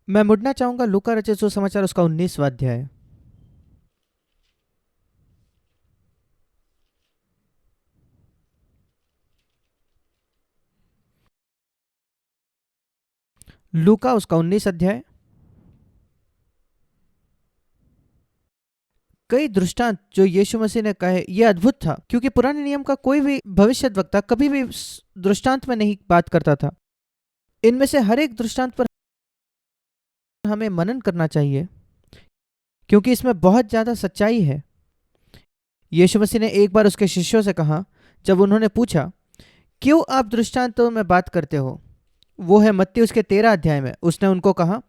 मैं मुड़ना चाहूंगा लूका रचित सुसमाचार उसका 19वां अध्याय। लूका उसका 19 अध्याय। कई दृष्टांत जो यीशु मसीह ने कहे ये अद्भुत था, क्योंकि पुराने नियम का कोई भी भविष्यद्वक्ता कभी भी दृष्टांत में नहीं बात करता था। इनमें से हर एक दृष्टांत पर हमें मनन करना चाहिए, क्योंकि इसमें बहुत ज्यादा सच्चाई है। यीशु मसीह ने एक बार उसके शिष्यों से कहा, जब उन्होंने पूछा क्यों आप दृष्टांतों में बात करते हो, वो है मत्ती उसके 13 अध्याय में, उसने उनको कहा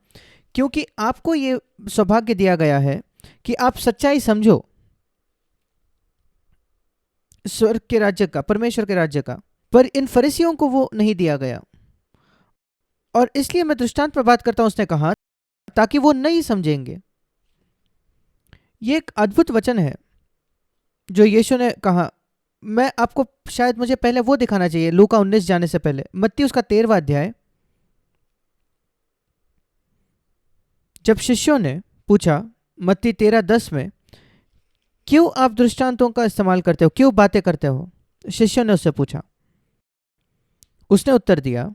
क्योंकि आपको ये सौभाग्य दिया गया है कि आप सच्चाई समझो स्वर्ग के राज्य का, परमेश्वर के राज्य का, पर इन फरीसियों को वो नहीं दिया गया, और इसलिए मैं दृष्टांत पर बात करता हूं, उसने कहा, ताकि वो नहीं समझेंगे। ये एक अद्भुत वचन है जो यीशु ने कहा। मैं आपको शायद मुझे पहले वो दिखाना चाहिए, लूका 19 जाने से पहले मत्ती उसका 13वां अध्याय। जब शिष्यों ने पूछा मत्ती 13:10 में, क्यों आप दृष्टांतों का इस्तेमाल करते हो, क्यों बातें करते हो, शिष्यों ने उससे पूछा। उसने उत्तर दिया,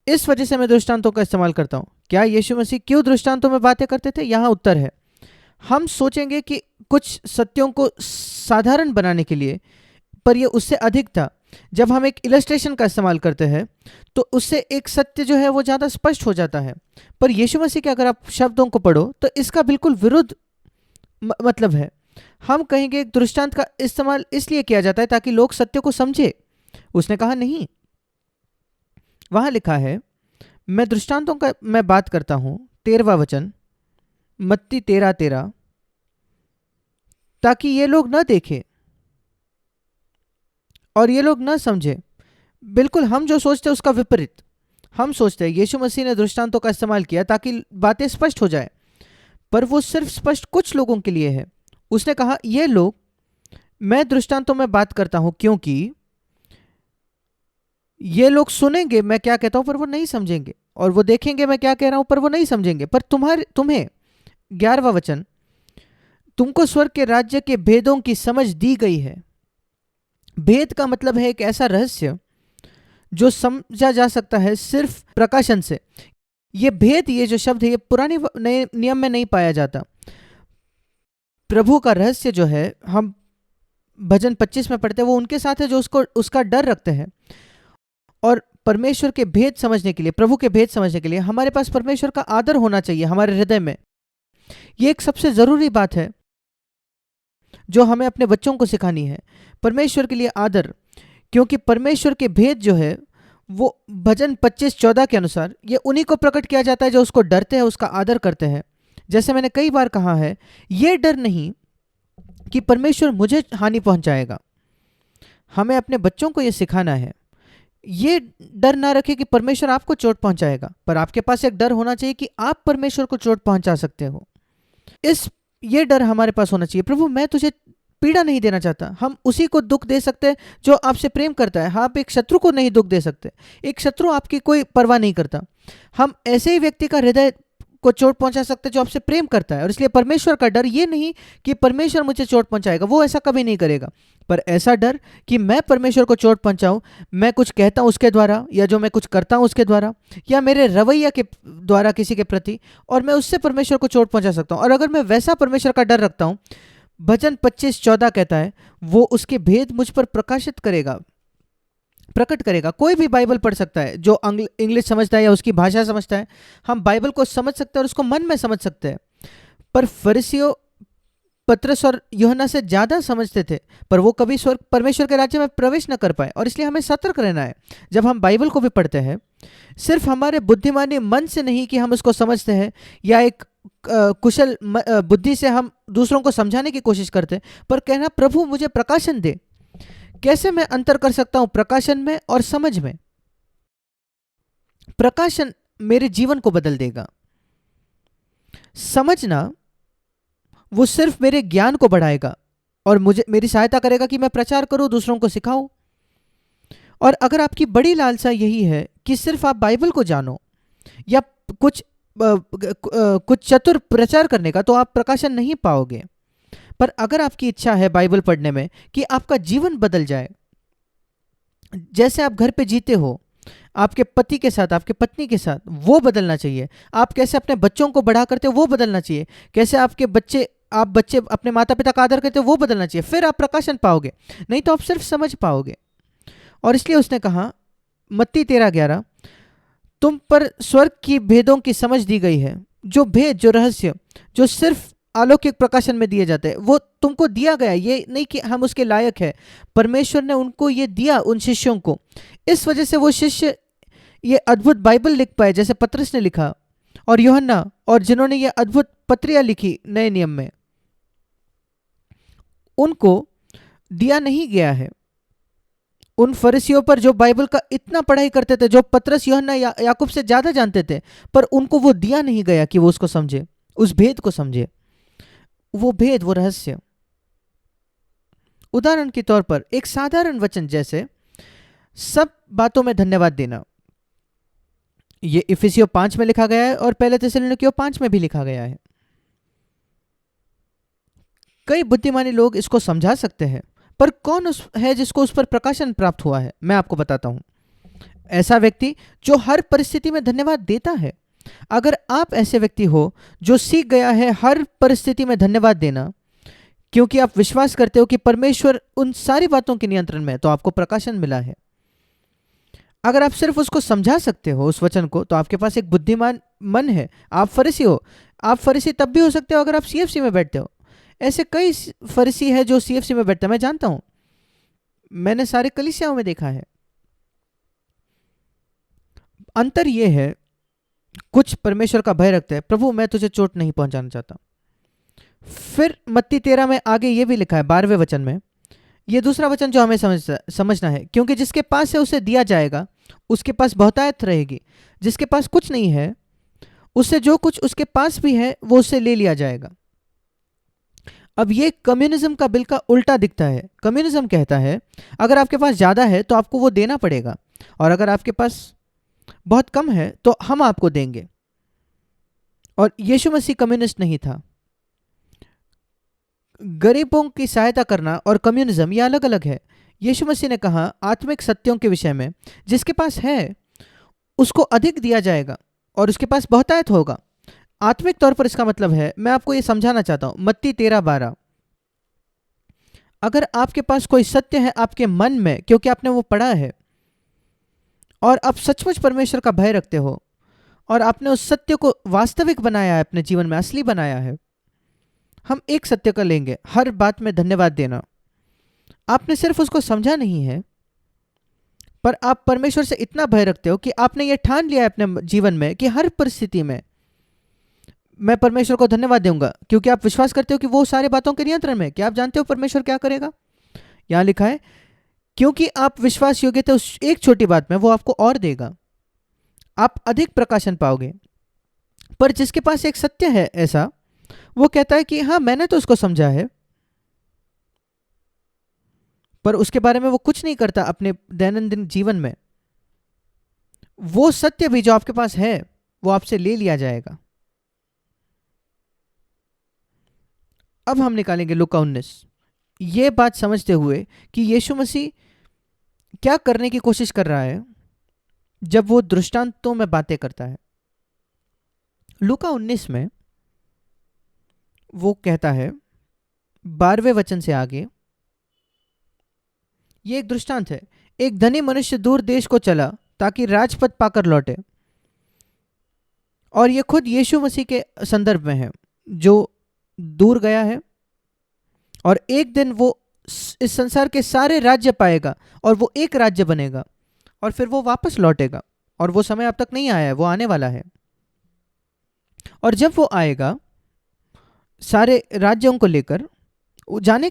इस वजह से मैं दृष्टांतों का इस्तेमाल करता हूं। क्या यीशु मसीह क्यों दृष्टांतों में बातें करते थे? यहां उत्तर है। हम सोचेंगे कि कुछ सत्यों को साधारण बनाने के लिए, पर यह उससे अधिक था। जब हम एक इलस्ट्रेशन का इस्तेमाल करते हैं तो उससे एक सत्य जो है वो ज़्यादा स्पष्ट हो जाता है। पर यीशु मसीह के अगर आप शब्दों को पढ़ो तो इसका बिल्कुल विरुद्ध मतलब है। हम कहेंगे एक दृष्टांत का इस्तेमाल इसलिए किया जाता है ताकि लोग सत्य को समझे। उसने कहा नहीं, वहां लिखा है, मैं दृष्टांतों का मैं बात करता हूं, 13वां वचन मत्ती 13:13, ताकि ये लोग न देखें और ये लोग न समझे। बिल्कुल हम जो सोचते हैं उसका विपरीत। हम सोचते हैं यीशु मसीह ने दृष्टांतों का इस्तेमाल किया ताकि बातें स्पष्ट हो जाए, पर वो सिर्फ स्पष्ट कुछ लोगों के लिए है। उसने कहा ये लोग, मैं दृष्टांतों में बात करता हूं क्योंकि ये लोग सुनेंगे मैं क्या कहता हूं पर वो नहीं समझेंगे, और वो देखेंगे मैं क्या कह रहा हूं पर वो नहीं समझेंगे। पर तुम्हें 11वां वचन, तुमको स्वर्ग के राज्य के भेदों की समझ दी गई है। भेद का मतलब है एक ऐसा रहस्य जो समझा जा सकता है सिर्फ प्रकाशन से। ये भेद, ये जो शब्द है, ये पुराने नए नियम में नहीं पाया जाता। प्रभु का रहस्य जो है, हम भजन 25 में पढ़ते हैं, वो उनके साथ है जो उसको उसका डर रखते हैं। और परमेश्वर के भेद समझने के लिए, प्रभु के भेद समझने के लिए हमारे पास परमेश्वर का आदर होना चाहिए हमारे हृदय में। ये एक सबसे जरूरी बात है जो हमें अपने बच्चों को सिखानी है, परमेश्वर के लिए आदर। क्योंकि परमेश्वर के भेद जो है वो भजन 25:14 के अनुसार ये उन्हीं को प्रकट किया जाता है जो उसको डरते हैं, उसका आदर करते हैं। जैसे मैंने कई बार कहा है, ये डर नहीं कि परमेश्वर मुझे हानि पहुंचाएगा। हमें अपने बच्चों को ये सिखाना है। ये डर ना रखें कि परमेश्वर आपको चोट पहुंचाएगा, पर आपके पास एक डर होना चाहिए कि आप परमेश्वर को चोट पहुंचा सकते हो। ये डर हमारे पास होना चाहिए, प्रभु मैं तुझे पीड़ा नहीं देना चाहता। हम उसी को दुख दे सकते हैं जो आपसे प्रेम करता है। आप एक शत्रु को नहीं दुख दे सकते। एक शत्रु आपकी कोई परवाह नहीं करता। हम ऐसे ही व्यक्ति का हृदय को चोट पहुंचा सकते हैं जो आपसे प्रेम करता है। और इसलिए परमेश्वर का डर ये नहीं कि परमेश्वर मुझे चोट पहुंचाएगा, वो ऐसा कभी नहीं करेगा, पर ऐसा डर कि मैं परमेश्वर को चोट पहुंचाऊं, मैं कुछ कहता हूं उसके द्वारा, या जो मैं कुछ करता हूं उसके द्वारा, या मेरे रवैया के द्वारा किसी के प्रति, और मैं उससे परमेश्वर को चोट पहुंचा सकता हूं। और अगर मैं वैसा परमेश्वर का डर रखता हूं, भजन 25:14 कहता है, वो उसके भेद मुझ पर प्रकाशित करेगा, प्रकट करेगा। कोई भी बाइबल पढ़ सकता है जो इंग्लिश समझता है या उसकी भाषा समझता है। हम बाइबल को समझ सकते हैं और उसको मन में समझ सकते हैं। पर फरीसियों पतरस और यूहन्ना से ज्यादा समझते थे, पर वो कभी स्वर्ग परमेश्वर के राज्य में प्रवेश न कर पाए। और इसलिए हमें सतर्क रहना है जब हम बाइबल को भी पढ़ते हैं। सिर्फ हमारे बुद्धिमानी मन से नहीं कि हम उसको समझते हैं, या एक कुशल बुद्धि से हम दूसरों को समझाने की कोशिश करते हैं, पर कहना प्रभु मुझे प्रकाशन दे। कैसे मैं अंतर कर सकता हूं प्रकाशन में और समझ में? प्रकाशन मेरे जीवन को बदल देगा। समझना वो सिर्फ मेरे ज्ञान को बढ़ाएगा और मुझे मेरी सहायता करेगा कि मैं प्रचार करूं, दूसरों को सिखाऊं। और अगर आपकी बड़ी लालसा यही है कि सिर्फ आप बाइबल को जानो या कुछ कुछ चतुर प्रचार करने का, तो आप प्रकाशन नहीं पाओगे। पर अगर आपकी इच्छा है बाइबल पढ़ने में कि आपका जीवन बदल जाए, जैसे आप घर पे जीते हो आपके पति के साथ, आपके पत्नी के साथ, वो बदलना चाहिए। आप कैसे अपने बच्चों को बड़ा करते हो वो बदलना चाहिए। कैसे आप बच्चे अपने माता पिता का आदर करते हो वो बदलना चाहिए। फिर आप प्रकाशन पाओगे, नहीं तो आप सिर्फ समझ पाओगे। और इसलिए उसने कहा मत्ती 13:11, तुम पर स्वर्ग की भेदों की समझ दी गई है। जो भेद, जो रहस्य, जो सिर्फ अलौकिक प्रकाशन में दिए जाते हैं, वो तुमको दिया गया। ये नहीं कि हम उसके लायक है, परमेश्वर ने उनको ये दिया उन शिष्यों को। इस वजह से वो शिष्य ये अद्भुत बाइबल लिख पाए, जैसे पतरस ने लिखा और यूहन्ना, और जिन्होंने ये अद्भुत पत्रियां लिखी नए नियम में, उनको दिया नहीं गया है। उन फरीसियों पर जो बाइबल का इतना पढ़ाई करते थे, जो पतरस यूहन्ना याकूब से ज्यादा जानते थे, पर उनको वो दिया नहीं गया कि वो उसको समझे, उस भेद को समझे, वो भेद, वो रहस्य। उदाहरण के तौर पर एक साधारण वचन जैसे सब बातों में धन्यवाद देना, ये इफिसियों 5 में लिखा गया है और पहले थिस्सलुनीकियों 5 में भी लिखा गया है। कई बुद्धिमानी लोग इसको समझा सकते हैं, पर कौन है जिसको उस पर प्रकाशन प्राप्त हुआ है? मैं आपको बताता हूं। ऐसा व्यक्ति जो हर परिस्थिति में धन्यवाद देता है। अगर आप ऐसे व्यक्ति हो जो सीख गया है हर परिस्थिति में धन्यवाद देना, क्योंकि आप विश्वास करते हो कि परमेश्वर उन सारी बातों के नियंत्रण में है, तो आपको प्रकाशन मिला है। अगर आप सिर्फ उसको समझा सकते हो उस वचन को, तो आपके पास एक बुद्धिमान मन है। आप फरीसी हो। आप फरीसी तब भी हो सकते हो अगर आप सीएफसी में बैठते हो। ऐसे कई फरीसी है जो सीएफसी में बैठते हैं, मैं जानता हूं, मैंने सारे कलीसियाओं में देखा है। अंतर यह है, कुछ परमेश्वर का भय रखते हैं, प्रभु मैं तुझे चोट नहीं पहुंचाना चाहता। फिर मत्ती 13 में आगे ये भी लिखा है 12वें वचन में, ये दूसरा वचन जो हमें समझना है, क्योंकि जिसके पास है उसे दिया जाएगा, उसके पास बहुतायत रहेगी। जिसके पास कुछ नहीं है, उससे जो कुछ उसके पास भी है वो उससे ले लिया जाएगा। अब ये कम्युनिज्म का बिल का उल्टा दिखता है। कम्युनिज्म कहता है अगर आपके पास ज़्यादा है तो आपको वो देना पड़ेगा, और अगर आपके पास बहुत कम है तो हम आपको देंगे। और यीशु मसीह कम्युनिस्ट नहीं था। गरीबों की सहायता करना और कम्युनिज्म ये अलग अलग है। यीशु मसीह ने कहा आत्मिक सत्यों के विषय में, जिसके पास है उसको अधिक दिया जाएगा और उसके पास बहुतायत होगा। आत्मिक तौर पर इसका मतलब है, मैं आपको ये समझाना चाहता हूं, मत्ती 13:12, अगर आपके पास कोई सत्य है आपके मन में, क्योंकि आपने वो पढ़ा है और आप सचमुच परमेश्वर का भय रखते हो और आपने उस सत्य को वास्तविक बनाया है, अपने जीवन में असली बनाया है। हम एक सत्य का लेंगे, हर बात में धन्यवाद देना। आपने सिर्फ उसको समझा नहीं है, पर आप परमेश्वर से इतना भय रखते हो कि आपने ये ठान लिया है अपने जीवन में कि हर परिस्थिति में मैं परमेश्वर को धन्यवाद दूंगा, क्योंकि आप विश्वास करते हो कि वो सारी बातों के नियंत्रण में। क्या आप जानते हो परमेश्वर क्या करेगा? यहां लिखा है क्योंकि आप विश्वास योग्य थे उस एक छोटी बात में, वो आपको और देगा, आप अधिक प्रकाशन पाओगे। पर जिसके पास एक सत्य है ऐसा, वो कहता है कि हाँ मैंने तो उसको समझा है, पर उसके बारे में वो कुछ नहीं करता अपने दैनंदिन जीवन में। वो सत्य भी जो आपके पास है वो आपसे ले लिया जाएगा। अब हम निकालेंगे लूका 19, ये बात समझते हुए कि यीशु मसीह क्या करने की कोशिश कर रहा है जब वो दृष्टांतों में बातें करता है। लूका 19 में वो कहता है 12वें वचन से आगे, ये एक दृष्टांत है। एक धनी मनुष्य दूर देश को चला ताकि राजपद पाकर लौटे, और ये खुद यीशु मसीह के संदर्भ में है, जो दूर गया है और एक दिन वो इस संसार के सारे राज्य पाएगा और वो एक राज्य बनेगा, और फिर वो वापस लौटेगा। और वो समय अब तक नहीं आया है, वो आने वाला है। और जब वो आएगा सारे राज्यों को लेकर, जाने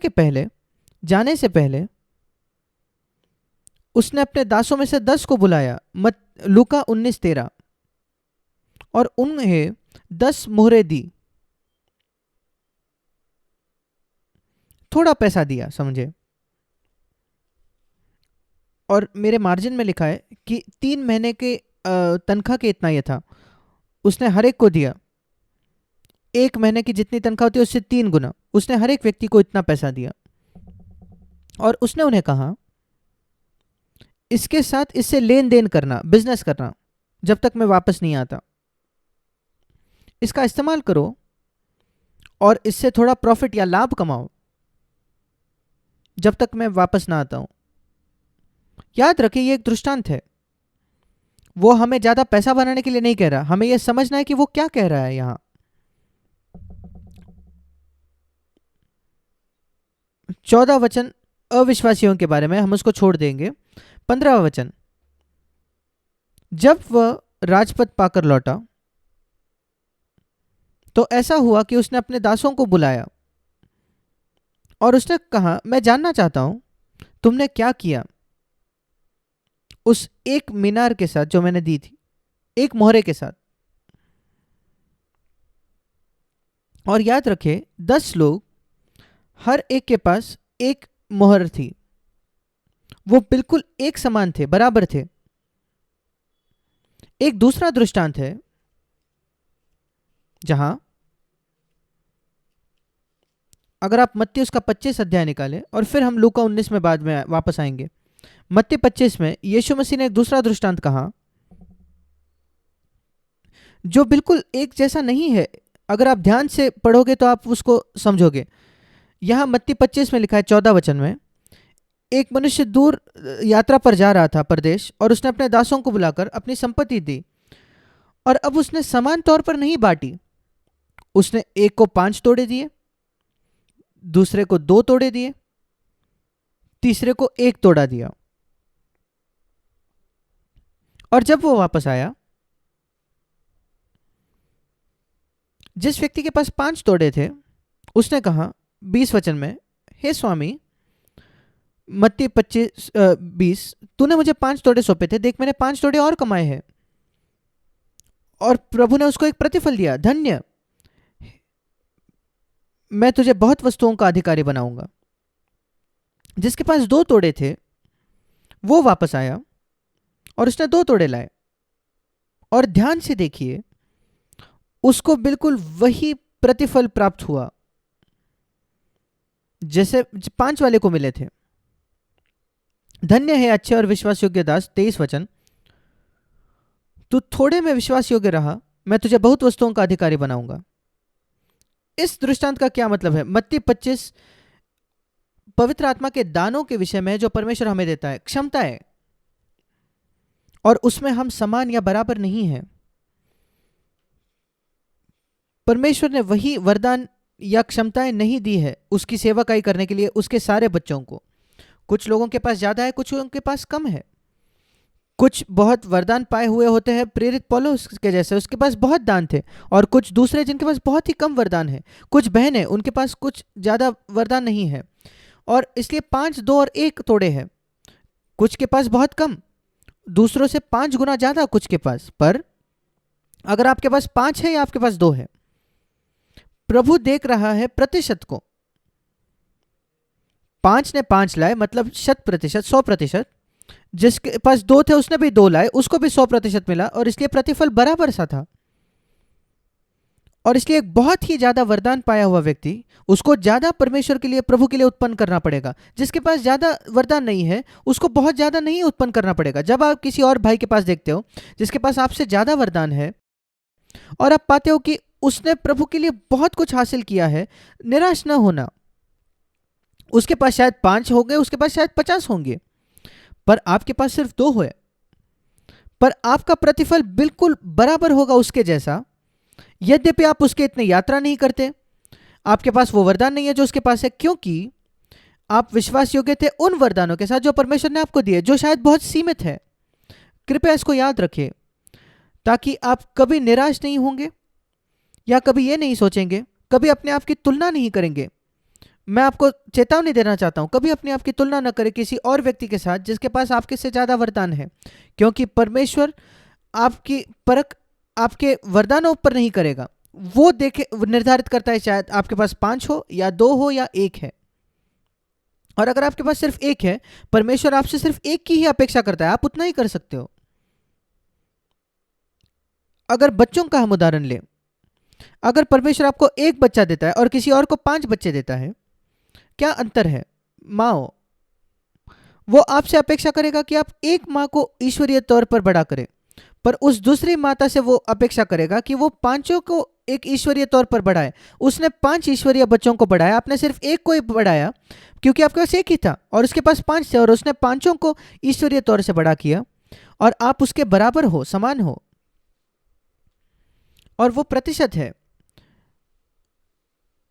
से पहले उसने अपने दासों में से 10 को बुलाया, लूका 19:13, और उन्हें 10 मुहरें दी, थोड़ा पैसा दिया, समझे। और मेरे मार्जिन में लिखा है कि 3 महीने के तनख्वाह के इतना ये था। उसने हर एक को दिया, 1 महीने की जितनी तनख्वाह होती है उससे 3 गुना उसने हर एक व्यक्ति को इतना पैसा दिया। और उसने उन्हें कहा, इसके साथ इससे लेन देन करना, बिजनेस करना, जब तक मैं वापस नहीं आता, इसका इस्तेमाल करो और इससे थोड़ा प्रॉफिट या लाभ कमाओ जब तक मैं वापस ना आता हूं। याद रखिए, ये एक दृष्टांत है। वो हमें ज्यादा पैसा बनाने के लिए नहीं कह रहा, हमें यह समझना है कि वो क्या कह रहा है यहां। 14 वचन अविश्वासियों के बारे में, हम उसको छोड़ देंगे। 15 वचन, जब वह राजपद पाकर लौटा तो ऐसा हुआ कि उसने अपने दासों को बुलाया और उसने कहा, मैं जानना चाहता हूं तुमने क्या किया उस एक मीनार के साथ जो मैंने दी थी, एक मोहरे के साथ। और याद रखे, 10 लोग, हर एक के पास एक मोहर थी, वो बिल्कुल एक समान थे, बराबर थे। एक दूसरा दृष्टांत है जहां, अगर आप मत्ती उसका 25 अध्याय निकालें और फिर हम लूका 19 में बाद में वापस आएंगे। मत्ती 25 में यीशु मसीह ने एक दूसरा दृष्टांत कहा जो बिल्कुल एक जैसा नहीं है। अगर आप ध्यान से पढ़ोगे तो आप उसको समझोगे। यहां मत्ती 25 में लिखा है 14 वचन में, एक मनुष्य दूर यात्रा पर जा रहा था परदेश, और उसने अपने दासों को बुलाकर अपनी संपत्ति दी। और अब उसने समान तौर पर नहीं बांटी, उसने एक को 5 तोड़े दिए, दूसरे को 2 तोड़े दिए, तीसरे को 1 तोड़ा दिया। और जब वो वापस आया, जिस व्यक्ति के पास 5 तोड़े थे उसने कहा 20 वचन में, हे स्वामी, मत्ती 25-20, तूने मुझे 5 तोड़े सौंपे थे, देख मैंने 5 तोड़े और कमाए हैं। और प्रभु ने उसको एक प्रतिफल दिया, धन्य, मैं तुझे बहुत वस्तुओं का अधिकारी बनाऊंगा। जिसके पास 2 तोड़े थे वो वापस आया और उसने 2 तोड़े लाए। और ध्यान से देखिए, उसको बिल्कुल वही प्रतिफल प्राप्त हुआ जैसे 5 वाले को मिले थे। धन्य है अच्छे और विश्वास योग्य दास। 23 वचन, तू थोड़े में विश्वास योग्य रहा, मैं तुझे बहुत वस्तुओं का अधिकारी बनाऊंगा। इस दृष्टांत का क्या मतलब है? मत्ती 25 पवित्र आत्मा के दानों के विषय में है जो परमेश्वर हमें देता है, क्षमता है, और उसमें हम समान या बराबर नहीं हैं। परमेश्वर ने वही वरदान या क्षमताएं नहीं दी है उसकी सेवकाई करने के लिए उसके सारे बच्चों को। कुछ लोगों के पास ज्यादा है, कुछ लोगों के पास कम है। कुछ बहुत वरदान पाए हुए होते हैं, प्रेरित पौलुस के जैसे, उसके पास बहुत दान थे। और कुछ दूसरे जिनके पास बहुत ही कम वरदान है। कुछ बहनें, उनके पास कुछ ज्यादा वरदान नहीं है, और इसलिए 5, 2 और 1 तोड़े हैं। कुछ के पास बहुत कम, दूसरों से 5 गुना ज्यादा कुछ के पास। पर अगर आपके पास 5 है या आपके पास 2 है, प्रभु देख रहा है प्रतिशत को। 5 ने 5 लाए, मतलब 100%, 100%। जिसके पास 2 थे उसने भी 2 लाए, उसको भी 100% मिला, और इसलिए प्रतिफल बराबर सा था। और इसलिए एक बहुत ही ज्यादा वरदान पाया हुआ व्यक्ति, उसको ज्यादा परमेश्वर के लिए, प्रभु के लिए उत्पन्न करना पड़ेगा। जिसके पास ज्यादा वरदान नहीं है उसको बहुत ज्यादा नहीं उत्पन्न करना पड़ेगा। जब आप किसी और भाई के पास देखते हो जिसके पास आपसे ज्यादा वरदान है, और आप पाते हो कि उसने प्रभु के लिए बहुत कुछ हासिल किया है, निराश न होना। उसके पास शायद 5 होंगे, उसके पास शायद 50 होंगे, पर आपके पास सिर्फ 2 हुए, पर आपका प्रतिफल बिल्कुल बराबर होगा उसके जैसा। यद्यपि आप उसके इतने यात्रा नहीं करते, आपके पास वो वरदान नहीं है जो उसके पास है, क्योंकि आप विश्वास योग्य थे उन वरदानों के साथ जो परमेश्वर ने आपको दिए, जो शायद बहुत सीमित है। कृपया इसको याद रखें, ताकि आप कभी निराश नहीं होंगे या कभी ये नहीं सोचेंगे, कभी अपने आप की तुलना नहीं करेंगे। मैं आपको चेतावनी देना चाहता हूं, कभी अपने आप की तुलना न करें किसी और व्यक्ति के साथ जिसके पास आपके से ज्यादा वरदान है, क्योंकि परमेश्वर आपकी परख आपके वरदानों पर नहीं करेगा। वो देखे, निर्धारित करता है शायद आपके पास 5 हो या 2 हो या 1 है। और अगर आपके पास सिर्फ 1 है, परमेश्वर आपसे सिर्फ 1 की ही अपेक्षा करता है, आप उतना ही कर सकते हो। अगर बच्चों का हम उदाहरण लें, अगर परमेश्वर आपको एक बच्चा देता है और किसी और को 5 बच्चे देता है, क्या अंतर है? माँ, वो आपसे अपेक्षा करेगा कि आप एक माँ को ईश्वरीय तौर पर बड़ा करें, पर उस दूसरी माता से वो अपेक्षा करेगा कि वो पांचों को एक ईश्वरीय तौर पर बढ़ाए। उसने 5 ईश्वरीय बच्चों को बढ़ाया, आपने सिर्फ एक को ही बढ़ाया क्योंकि आपके पास एक ही था और उसके पास 5 थे, और उसने पांचों को ईश्वरीय तौर से बड़ा किया और आप उसके बराबर हो, समान हो। और वो प्रतिशत है,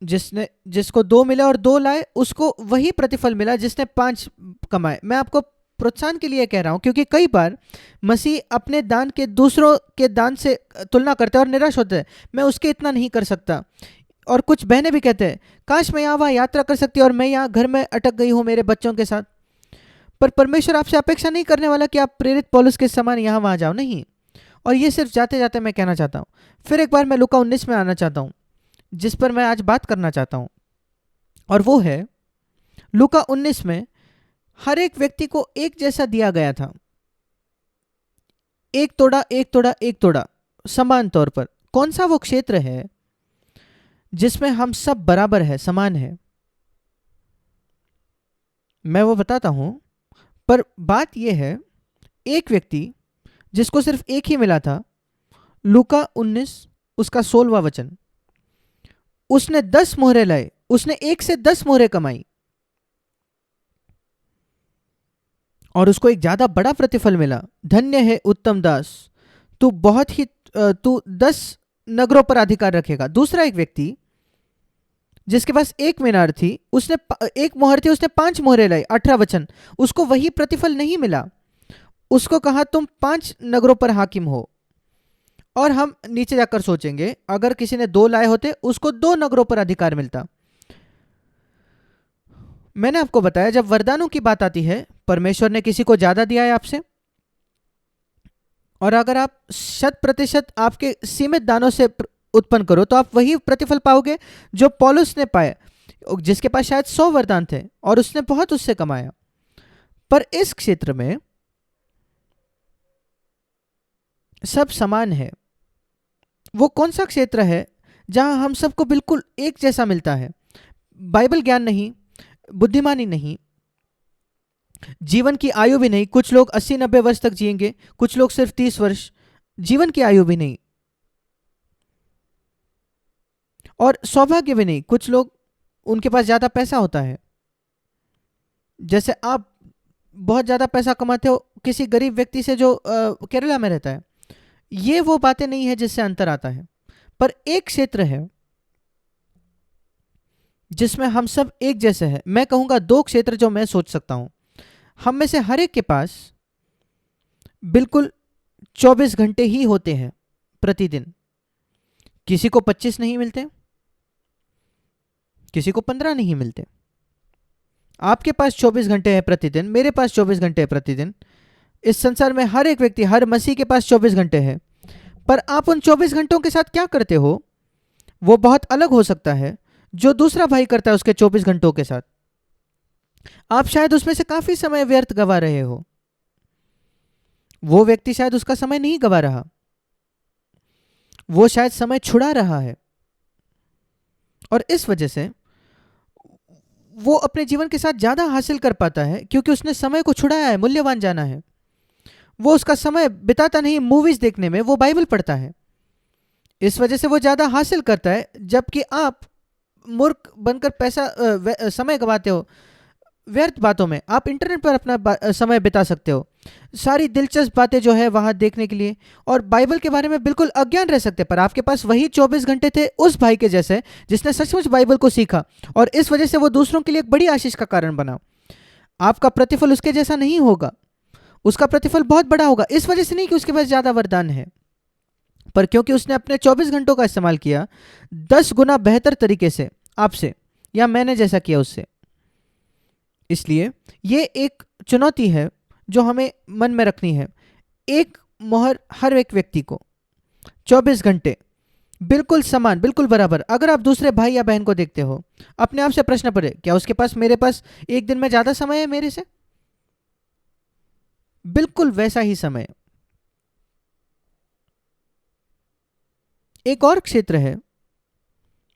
जिसको 2 मिला और 2 लाए, उसको वही प्रतिफल मिला जिसने 5 कमाए। मैं आपको प्रोत्साहन के लिए कह रहा हूं क्योंकि कई बार मसीह अपने दान के दूसरों के दान से तुलना करते हैं और निराश होते हैं, मैं उसके इतना नहीं कर सकता। और कुछ बहनें भी कहते हैं, काश मैं यहाँ वहाँ यात्रा कर सकती और मैं यहाँ घर में अटक गई हूँ मेरे बच्चों के साथ। पर परमेश्वर आपसे अपेक्षा नहीं करने वाला कि आप प्रेरित पौलुस के समान यहाँ वहाँ जाओ, नहीं। और ये सिर्फ जाते जाते मैं कहना चाहता हूँ। फिर एक बार मैं लूका 19 में आना चाहता हूँ, जिस पर मैं आज बात करना चाहता हूँ, और वो है लूका 19 में हर एक व्यक्ति को एक जैसा दिया गया था, एक तोड़ा एक तोड़ा एक तोड़ा, समान तौर पर। कौन सा वो क्षेत्र है जिसमें हम सब बराबर है, समान है? मैं वो बताता हूं, पर बात यह है, एक व्यक्ति जिसको सिर्फ एक ही मिला था, लूका 19 उसका 16वां वचन, उसने 10 मोहरे लाए, उसने 1 से 10 मोहरे कमाई और उसको एक ज्यादा बड़ा प्रतिफल मिला। धन्य है उत्तम दास, तू 10 नगरों पर अधिकार रखेगा। दूसरा एक व्यक्ति जिसके पास एक मीनार थी, उसने एक मोहर थी, उसने 5 मोहरे लाई, 18 वचन, उसको वही प्रतिफल नहीं मिला। उसको कहा तुम 5 नगरों पर हाकिम हो। और हम नीचे जाकर सोचेंगे, अगर किसी ने 2 लाए होते, उसको 2 नगरों पर अधिकार मिलता। मैंने आपको बताया, जब वरदानों की बात आती है, परमेश्वर ने किसी को ज्यादा दिया है आपसे, और अगर आप 100% आपके सीमित दानों से उत्पन्न करो तो आप वही प्रतिफल पाओगे जो पौलुस ने पाया, जिसके पास शायद 100 वरदान थे और उसने बहुत उससे कमाया। पर इस क्षेत्र में सब समान है। वो कौन सा क्षेत्र है जहां हम सबको बिल्कुल एक जैसा मिलता है? बाइबल ज्ञान नहीं, बुद्धिमानी नहीं, जीवन की आयु भी नहीं। कुछ लोग 80-90 वर्ष तक जिएंगे, कुछ लोग सिर्फ 30 वर्ष। जीवन की आयु भी नहीं और सौभाग्य भी नहीं। कुछ लोग, उनके पास ज्यादा पैसा होता है, जैसे आप बहुत ज्यादा पैसा कमाते हो किसी गरीब व्यक्ति से जो केरला में रहता है। ये वो बातें नहीं है जिससे अंतर आता है, पर एक क्षेत्र है जिसमें हम सब एक जैसे हैं। मैं कहूंगा 2 क्षेत्र जो मैं सोच सकता हूं। हम में से हर एक के पास बिल्कुल 24 घंटे ही होते हैं प्रतिदिन। किसी को 25 नहीं मिलते, किसी को 15 नहीं मिलते। आपके पास 24 घंटे हैं प्रतिदिन, मेरे पास 24 घंटे हैं प्रतिदिन। इस संसार में हर एक व्यक्ति, हर मसीह के पास 24 घंटे हैं। पर आप उन 24 घंटों के साथ क्या करते हो, वो बहुत अलग हो सकता है जो दूसरा भाई करता है उसके 24 घंटों के साथ। आप शायद उसमें से काफी समय व्यर्थ गवा रहे हो, वो व्यक्ति शायद उसका समय नहीं गवा रहा, वो शायद समय छुड़ा रहा है। और इस वजह से वो अपने जीवन के साथ ज्यादा हासिल कर पाता है क्योंकि उसने समय को छुड़ाया है, मूल्यवान जाना है। वो उसका समय बिताता नहीं मूवीज देखने में, वो बाइबल पढ़ता है। इस वजह से वो ज्यादा हासिल करता है, जबकि आप मूर्ख बनकर समय गवाते हो व्यर्थ बातों में। आप इंटरनेट पर अपना समय बिता सकते हो, सारी दिलचस्प बातें जो है वहां देखने के लिए, और बाइबल के बारे में बिल्कुल अज्ञान रह सकते। पर आपके पास वही 24 घंटे थे उस भाई के जैसे जिसने सचमुच बाइबल को सीखा और इस वजह से वो दूसरों के लिए एक बड़ी आशीष का कारण बना। आपका प्रतिफल उसके जैसा नहीं होगा, उसका प्रतिफल बहुत बड़ा होगा। इस वजह से नहीं कि उसके पास ज्यादा वरदान है, पर क्योंकि उसने अपने 24 घंटों का इस्तेमाल किया 10 गुना बेहतर तरीके से आपसे, या मैंने जैसा किया उससे। इसलिए ये एक चुनौती है जो हमें मन में रखनी है। एक मोहर हर एक व्यक्ति को 24 घंटे बिल्कुल समान, बिल्कुल बराबर। अगर आप दूसरे भाई या बहन को देखते हो, अपने आप से प्रश्न करें, क्या उसके पास मेरे पास एक दिन में ज्यादा समय है मेरे से? बिल्कुल वैसा ही समय। एक और क्षेत्र है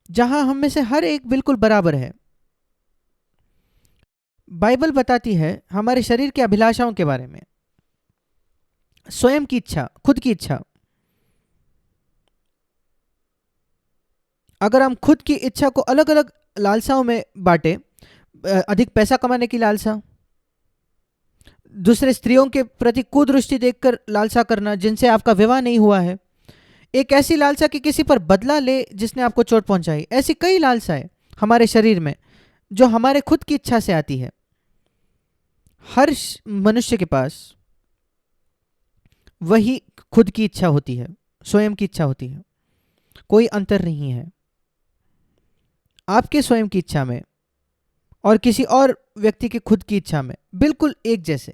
जहां हम में से हर एक बिल्कुल बराबर है। बाइबल बताती है हमारे शरीर की अभिलाषाओं के बारे में, स्वयं की इच्छा, खुद की इच्छा। अगर हम खुद की इच्छा को अलग अलग लालसाओं में बांटे, अधिक पैसा कमाने की लालसा, दूसरे स्त्रियों के प्रति कुदृष्टि देखकर लालसा करना जिनसे आपका विवाह नहीं हुआ है, एक ऐसी लालसा कि किसी पर बदला ले जिसने आपको चोट पहुंचाई, ऐसी कई लालसाएं हमारे शरीर में जो हमारे खुद की इच्छा से आती है। हर मनुष्य के पास वही खुद की इच्छा होती है, स्वयं की इच्छा होती है, कोई अंतर नहीं है आपके स्वयं की इच्छा में और किसी और व्यक्ति की खुद की इच्छा में, बिल्कुल एक जैसे।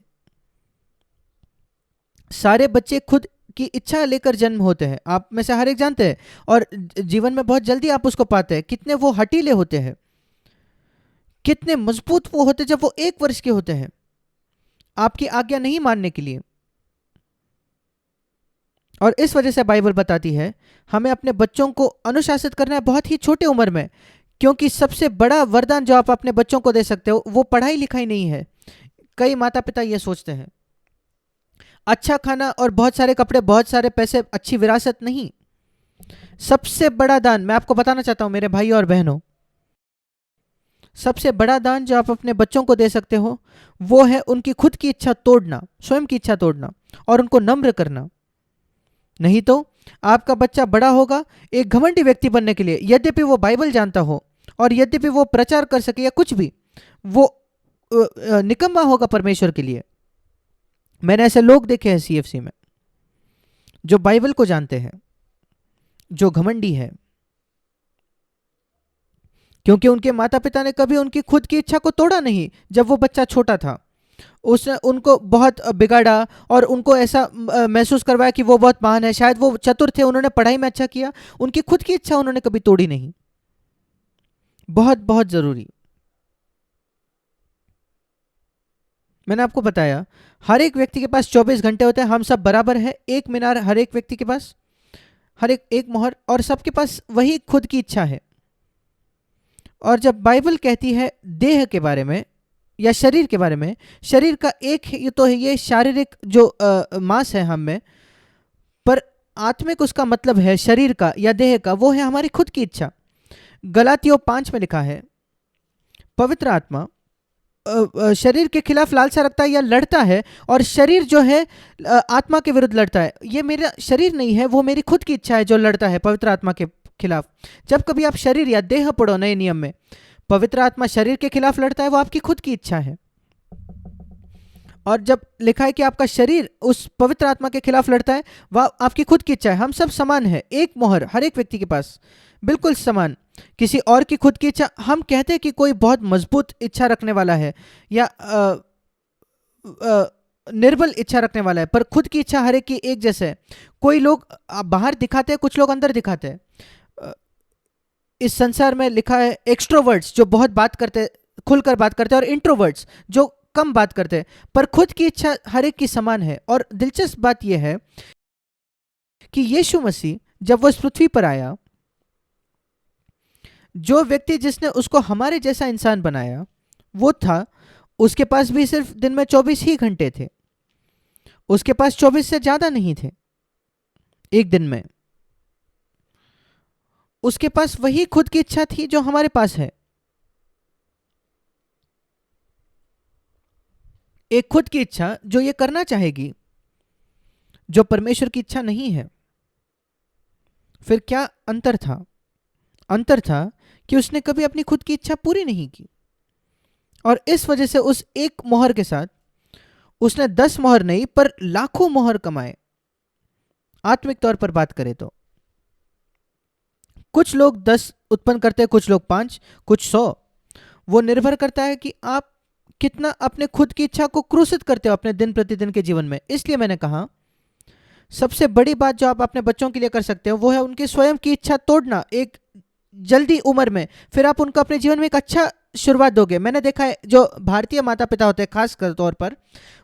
सारे बच्चे खुद की इच्छा लेकर जन्म होते हैं, आप में से हर एक जानते हैं, और जीवन में बहुत जल्दी आप उसको पाते हैं। कितने वो हटीले होते हैं, कितने मजबूत वो होते जब वो 1 वर्ष के होते हैं, आपकी आज्ञा नहीं मानने के लिए। और इस वजह से बाइबल बताती है हमें अपने बच्चों को अनुशासित करना है बहुत ही छोटे उम्र में, क्योंकि सबसे बड़ा वरदान जो आप अपने बच्चों को दे सकते हो वो पढ़ाई लिखाई नहीं है। कई माता पिता ये सोचते हैं, अच्छा खाना और बहुत सारे कपड़े, बहुत सारे पैसे, अच्छी विरासत नहीं। सबसे बड़ा दान मैं आपको बताना चाहता हूं मेरे भाई और बहनों, सबसे बड़ा दान जो आप अपने बच्चों को दे सकते हो वो है उनकी खुद की इच्छा तोड़ना, स्वयं की इच्छा तोड़ना, और उनको नम्र करना। नहीं तो आपका बच्चा बड़ा होगा एक घमंडी व्यक्ति बनने के लिए, यद्यपि वो बाइबल जानता हो और यद्यपि वो प्रचार कर सके या कुछ भी, वो निकम्मा होगा परमेश्वर के लिए। मैंने ऐसे लोग देखे हैं सीएफसी में जो बाइबल को जानते हैं, जो घमंडी है, क्योंकि उनके माता पिता ने कभी उनकी खुद की इच्छा को तोड़ा नहीं। जब वो बच्चा छोटा था उसने उनको बहुत बिगाड़ा और उनको ऐसा महसूस करवाया कि वो बहुत महान है, शायद वो चतुर थे, उन्होंने पढ़ाई में अच्छा किया, उनकी खुद की इच्छा उन्होंने कभी तोड़ी नहीं। बहुत बहुत जरूरी। मैंने आपको बताया हर एक व्यक्ति के पास 24 घंटे होते हैं, हम सब बराबर है, एक मीनार हर एक व्यक्ति के पास, हर एक मोहर, और सबके पास वही खुद की इच्छा है। और जब बाइबल कहती है देह के बारे में या शरीर के बारे में, शरीर का एक ये तो है ये शारीरिक जो मांस है हम में, पर आत्मिक उसका मतलब है शरीर का या देह का, वो है हमारी खुद की इच्छा। गलातियों 5 में लिखा है पवित्र आत्मा शरीर के खिलाफ लालसा रखता है या लड़ता है, और शरीर जो है आत्मा के विरुद्ध लड़ता है। ये मेरा शरीर नहीं है, वो मेरी खुद की इच्छा है जो लड़ता है पवित्र आत्मा के खिलाफ। जब कभी आप शरीर या देह पढ़ो नए नियम में, पवित्र आत्मा शरीर के खिलाफ लड़ता है, वो आपकी खुद की इच्छा है। और जब लिखा है कि आपका शरीर उस पवित्र आत्मा के खिलाफ लड़ता है, वह आपकी खुद की इच्छा है। हम सब समान है, एक मोहर हर एक व्यक्ति के पास, बिल्कुल समान। किसी और की खुद की इच्छा, हम कहते हैं कि कोई बहुत मजबूत इच्छा रखने वाला है या निर्बल इच्छा रखने वाला है, पर खुद की इच्छा हर एक की एक जैसे है। कोई लोग बाहर दिखाते हैं, कुछ लोग अंदर दिखाते हैं। इस संसार में लिखा है एक्सट्रोवर्ट्स जो बहुत बात करते, खुलकर बात करते हैं, और इंट्रोवर्ट्स जो कम बात करते हैं, पर खुद की इच्छा हर एक की समान है। और दिलचस्प बात यह है कि यीशु मसीह जब वो इस पृथ्वी पर आया, जो व्यक्ति जिसने उसको हमारे जैसा इंसान बनाया वो था, उसके पास भी सिर्फ दिन में 24 ही घंटे थे, उसके पास 24 से ज्यादा नहीं थे एक दिन में। उसके पास वही खुद की इच्छा थी जो हमारे पास है, एक खुद की इच्छा जो ये करना चाहेगी जो परमेश्वर की इच्छा नहीं है। फिर क्या अंतर था? अंतर था कि उसने कभी अपनी खुद की इच्छा पूरी नहीं की, और इस वजह से उस एक मोहर के साथ उसने 10 मोहर नहीं पर लाखों मोहर कमाए। आत्मिक तौर पर बात करें तो कुछ लोग 10 उत्पन्न करते हैं, कुछ लोग 5, कुछ 100। वो निर्भर करता है कि आप कितना अपने खुद की इच्छा को क्रूसित करते हो अपने दिन प्रतिदिन के जीवन में। इसलिए मैंने कहा सबसे बड़ी बात जो आप अपने बच्चों के लिए कर सकते हो वो है उनकी स्वयं की इच्छा तोड़ना एक जल्दी उम्र में। फिर आप उनको अपने जीवन में एक अच्छा शुरुआत दोगे। मैंने देखा है जो भारतीय माता पिता होते हैं खास कर तौर पर,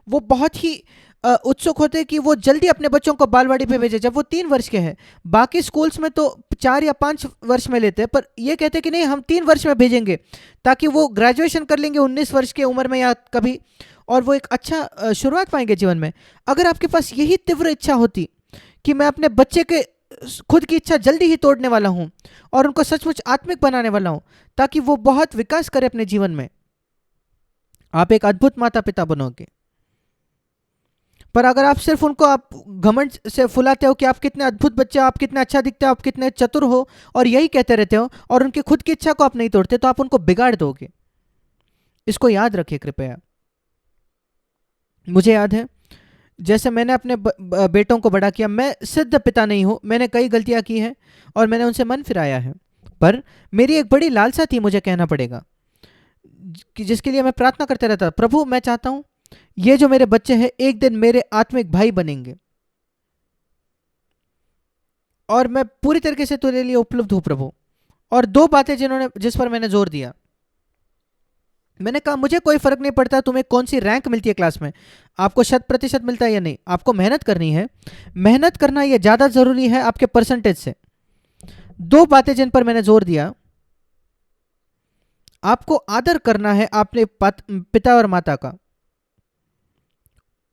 वो बहुत ही उत्सुक होते हैं कि वो जल्दी अपने बच्चों को बालवाड़ी पे भेजे जब वो 3 वर्ष के हैं। बाकी स्कूल्स में तो 4 या 5 वर्ष में लेते हैं, पर ये कहते हैं कि नहीं, हम 3 वर्ष में भेजेंगे ताकि वो ग्रेजुएशन कर लेंगे 19 वर्ष की उम्र में या कभी, और वो एक अच्छा शुरुआत पाएंगे जीवन में। अगर आपके पास यही तीव्र इच्छा होती कि मैं अपने बच्चे के खुद की इच्छा जल्दी ही तोड़ने वाला हूँ और उनको सचमुच आत्मिक बनाने वाला हूँ ताकि वो बहुत विकास करे अपने जीवन में, आप एक अद्भुत माता पिता बनोगे। पर अगर आप सिर्फ उनको आप घमंड से फुलाते हो कि आप कितने अद्भुत बच्चे हो, आप कितने अच्छा दिखते हो, आप कितने चतुर हो, और यही कहते रहते हो और उनकी खुद की इच्छा को आप नहीं तोड़ते, तो आप उनको बिगाड़ दोगे। इसको याद रखिए कृपया। मुझे याद है जैसे मैंने अपने बेटों को बड़ा किया, मैं सिद्ध पिता नहीं हूँ, मैंने कई गलतियाँ की हैं और मैंने उनसे मन फिराया है, पर मेरी एक बड़ी लालसा थी, मुझे कहना पड़ेगा, कि जिसके लिए मैं प्रार्थना करते रहता, प्रभु मैं चाहता हूँ ये जो मेरे बच्चे हैं एक दिन मेरे आत्मिक भाई बनेंगे और मैं पूरी तरीके से तेरे लिए उपलब्ध हूँ प्रभु। और 2 बातें जिस पर मैंने जोर दिया, मैंने कहा मुझे कोई फर्क नहीं पड़ता तुम्हें कौन सी रैंक मिलती है क्लास में, आपको 100% मिलता है या नहीं, आपको मेहनत करनी है, मेहनत करना ये ज़्यादा ज़रूरी है आपके परसेंटेज से। 2 बातें जिन पर मैंने जोर दिया, आपको आदर करना है अपने पिता और माता का,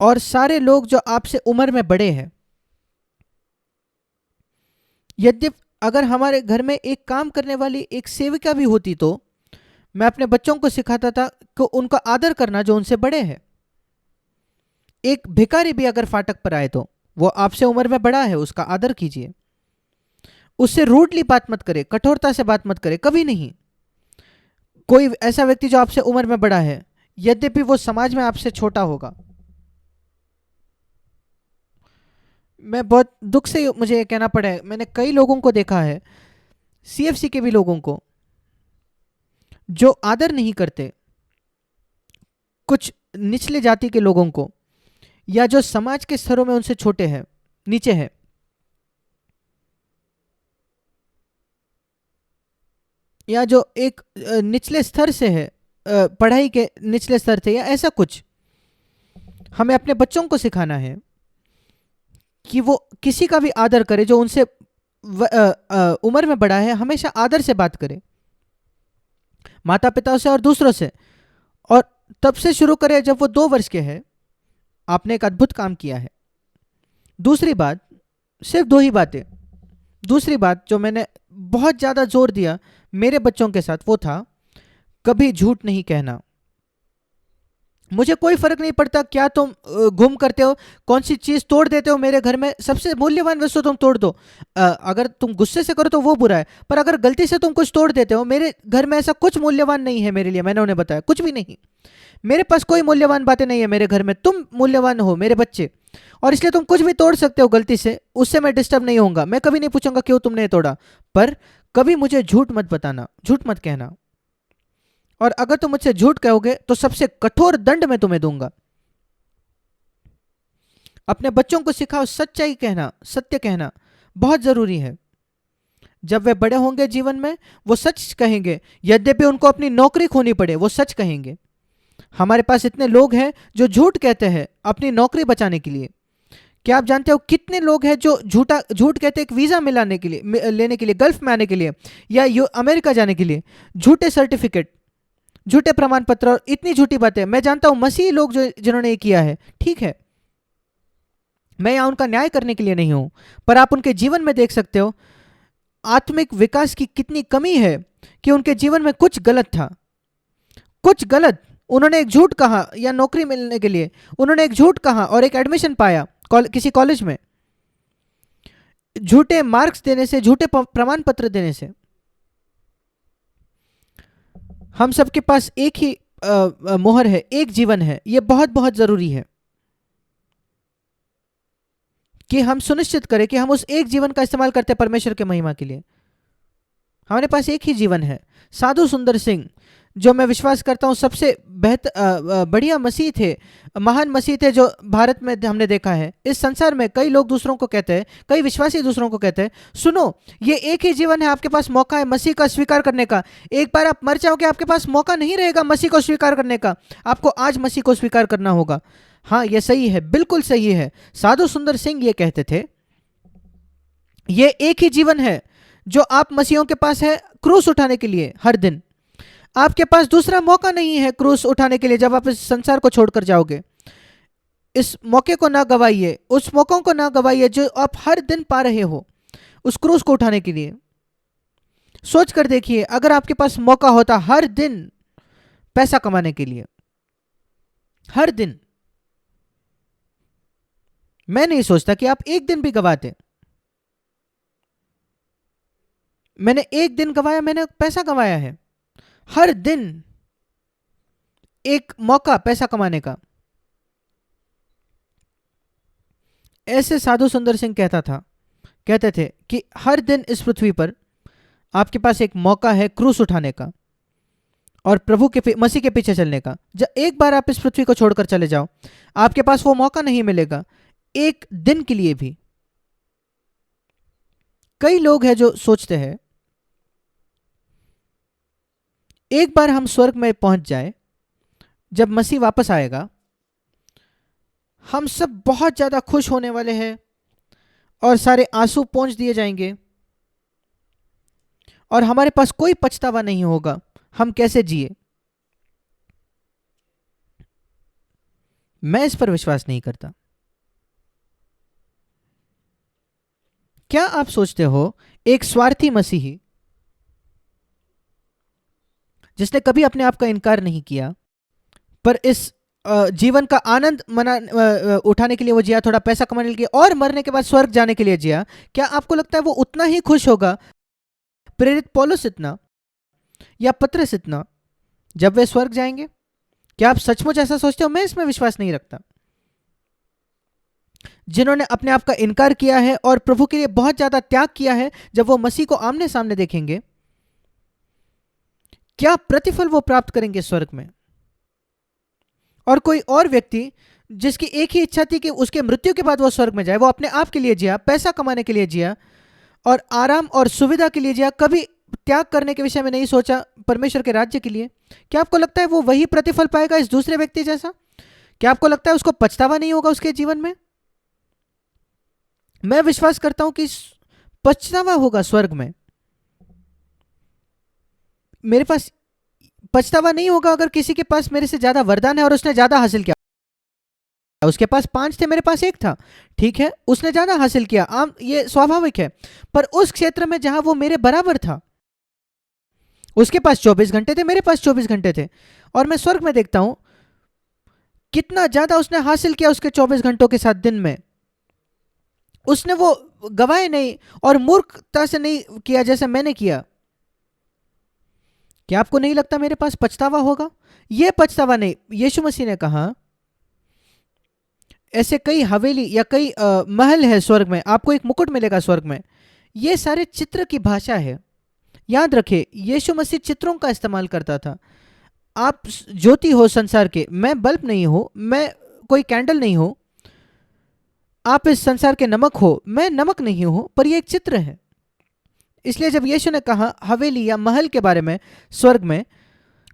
और सारे लोग जो आपसे उम्र में बड़े हैं। यद्यपि अगर हमारे घर में एक काम करने वाली एक सेविका भी होती तो मैं अपने बच्चों को सिखाता था कि उनका आदर करना जो उनसे बड़े हैं। एक भिखारी भी अगर फाटक पर आए तो वो आपसे उम्र में बड़ा है, उसका आदर कीजिए, उससे रूडली बात मत करे, कठोरता से बात मत करे, कभी नहीं। कोई ऐसा व्यक्ति जो आपसे उम्र में बड़ा है, यद्यपि वो समाज में आपसे छोटा होगा, मैं बहुत दुख से मुझे ये कहना पड़ा है, मैंने कई लोगों को देखा है, सीएफसी के भी लोगों को, जो आदर नहीं करते कुछ निचले जाति के लोगों को, या जो समाज के स्तरों में उनसे छोटे हैं, नीचे है, या जो एक निचले स्तर से है, पढ़ाई के निचले स्तर से या ऐसा कुछ। हमें अपने बच्चों को सिखाना है कि वो किसी का भी आदर करे जो उनसे उम्र में बड़ा है, हमेशा आदर से बात करे, माता पिता से और दूसरों से, और तब से शुरू करें जब वो 2 वर्ष के हैं। आपने एक अद्भुत काम किया है। दूसरी बात, सिर्फ 2 ही बातें, दूसरी बात जो मैंने बहुत ज़्यादा जोर दिया मेरे बच्चों के साथ, वो था कभी झूठ नहीं कहना। मुझे कोई फर्क नहीं पड़ता क्या तुम गुम करते हो, कौन सी चीज़ तोड़ देते हो, मेरे घर में सबसे मूल्यवान वस्तु तुम तोड़ दो। अगर तुम गुस्से से करो तो वो बुरा है, पर अगर गलती से तुम कुछ तोड़ देते हो, मेरे घर में ऐसा कुछ मूल्यवान नहीं है मेरे लिए, मैंने उन्हें बताया कुछ भी नहीं, मेरे पास कोई मूल्यवान बातें नहीं है मेरे घर में, तुम मूल्यवान हो मेरे बच्चे, और इसलिए तुम कुछ भी तोड़ सकते हो गलती से, उससे मैं डिस्टर्ब नहीं होऊंगा, मैं कभी नहीं पूछूंगा क्यों तुमने तोड़ा, पर कभी मुझे झूठ मत बताना, झूठ मत कहना, और अगर तुम मुझसे झूठ कहोगे तो सबसे कठोर दंड मैं तुम्हें दूंगा। अपने बच्चों को सिखाओ सच्चाई कहना, सत्य कहना बहुत जरूरी है। जब वे बड़े होंगे जीवन में वो सच कहेंगे, यद्यपि उनको अपनी नौकरी खोनी पड़े वो सच कहेंगे। हमारे पास इतने लोग हैं जो झूठ कहते हैं अपनी नौकरी बचाने के लिए। क्या आप जानते हो कितने लोग हैं जो झूठ कहते हैं एक वीज़ा मिलाने के लिए, लेने के लिए, गल्फ में आने के लिए या अमेरिका जाने के लिए, झूठे सर्टिफिकेट, झूठे प्रमाण पत्र और इतनी झूठी बातें। मैं जानता हूं मसीही लोग जो जिन्होंने ये किया है, ठीक है, मैं यहां उनका न्याय करने के लिए नहीं हूं, पर आप उनके जीवन में देख सकते हो आत्मिक विकास की कितनी कमी है कि उनके जीवन में कुछ गलत था, कुछ गलत। उन्होंने एक झूठ कहा या नौकरी मिलने के लिए उन्होंने एक झूठ कहा और एक एडमिशन पाया किसी कॉलेज में, झूठे मार्क्स देने से, झूठे प्रमाण पत्र देने से। हम सबके पास एक ही मोहर है, एक जीवन है, यह बहुत बहुत जरूरी है कि हम सुनिश्चित करें कि हम उस एक जीवन का इस्तेमाल करते हैं परमेश्वर के महिमा के लिए। हमारे पास एक ही जीवन है। साधु सुंदर सिंह, जो मैं विश्वास करता हूँ सबसे बढ़िया मसीह थे, महान मसीह थे जो भारत में हमने देखा है। इस संसार में कई लोग दूसरों को कहते हैं, कई विश्वासी दूसरों को कहते हैं, सुनो ये एक ही जीवन है, आपके पास मौका है मसीह का स्वीकार करने का। एक बार आप मर जाओगे, आपके पास मौका नहीं रहेगा मसीह को स्वीकार करने का, आपको आज मसीह को स्वीकार करना होगा। हाँ, ये सही है, बिल्कुल सही है। साधु सुंदर सिंह ये कहते थे, ये एक ही जीवन है जो आप मसीहों के पास है क्रूस उठाने के लिए हर दिन। आपके पास दूसरा मौका नहीं है क्रूस उठाने के लिए जब आप इस संसार को छोड़कर जाओगे। इस मौके को ना गवाइए, उस मौकों को ना गवाइए जो आप हर दिन पा रहे हो उस क्रूस को उठाने के लिए। सोच कर देखिए, अगर आपके पास मौका होता हर दिन पैसा कमाने के लिए, हर दिन, मैं नहीं सोचता कि आप एक दिन भी गवाते। मैंने एक दिन गवाया, मैंने पैसा गवाया है। हर दिन एक मौका पैसा कमाने का। ऐसे साधु सुंदर सिंह कहते थे कि हर दिन इस पृथ्वी पर आपके पास एक मौका है क्रूस उठाने का और प्रभु के मसीह के पीछे चलने का। जब एक बार आप इस पृथ्वी को छोड़कर चले जाओ, आपके पास वो मौका नहीं मिलेगा एक दिन के लिए भी। कई लोग हैं जो सोचते हैं एक बार हम स्वर्ग में पहुंच जाए, जब मसीह वापस आएगा, हम सब बहुत ज्यादा खुश होने वाले हैं और सारे आंसू पोंछ दिए जाएंगे और हमारे पास कोई पछतावा नहीं होगा हम कैसे जिए। मैं इस पर विश्वास नहीं करता। क्या आप सोचते हो एक स्वार्थी मसीही जिसने कभी अपने आप का इनकार नहीं किया, पर इस जीवन का आनंद उठाने के लिए वो जिया, थोड़ा पैसा कमाने के लिए और मरने के बाद स्वर्ग जाने के लिए जिया, क्या आपको लगता है वो उतना ही खुश होगा प्रेरित पौलुस इतना या पतरस इतना जब वे स्वर्ग जाएंगे? क्या आप सचमुच ऐसा सोचते हो? मैं इसमें विश्वास नहीं रखता। जिन्होंने अपने आप का इनकार किया है और प्रभु के लिए बहुत ज्यादा त्याग किया है, जब वो मसीह को आमने सामने देखेंगे, क्या प्रतिफल वो प्राप्त करेंगे स्वर्ग में? और कोई और व्यक्ति जिसकी एक ही इच्छा थी कि उसके मृत्यु के बाद वो स्वर्ग में जाए, वो अपने आप के लिए जिया, पैसा कमाने के लिए जिया और आराम और सुविधा के लिए जिया, कभी त्याग करने के विषय में नहीं सोचा परमेश्वर के राज्य के लिए, क्या आपको लगता है वो वही प्रतिफल पाएगा इस दूसरे व्यक्ति जैसा? क्या आपको लगता है उसको पछतावा नहीं होगा उसके जीवन में? मैं विश्वास करता हूं कि पछतावा होगा स्वर्ग में। मेरे पास पछतावा नहीं होगा अगर किसी के पास मेरे से ज्यादा वरदान है और उसने ज्यादा हासिल किया। उसके पास 5 थे, मेरे पास 1 था, ठीक है, उसने ज्यादा हासिल किया, आम ये स्वाभाविक है। पर उस क्षेत्र में जहां वो मेरे बराबर था, उसके पास 24 घंटे थे, मेरे पास 24 घंटे थे, और मैं स्वर्ग में देखता हूं कितना ज्यादा उसने हासिल किया उसके 24 घंटों के साथ दिन में। उसने वो गवाए नहीं और मूर्खता से नहीं किया जैसे मैंने किया। क्या आपको नहीं लगता मेरे पास पछतावा होगा? यह पछतावा नहीं, यीशु मसीह ने कहा ऐसे कई हवेली या कई महल है स्वर्ग में, आपको एक मुकुट मिलेगा स्वर्ग में। ये सारे चित्र की भाषा है। याद रखें, यीशु मसीह चित्रों का इस्तेमाल करता था। आप ज्योति हो संसार के, मैं बल्ब नहीं हूं, मैं कोई कैंडल नहीं हूं। आप इस संसार के नमक हो, मैं नमक नहीं हूं, पर यह एक चित्र है। इसलिए जब यीशु ने कहा हवेली या महल के बारे में स्वर्ग में,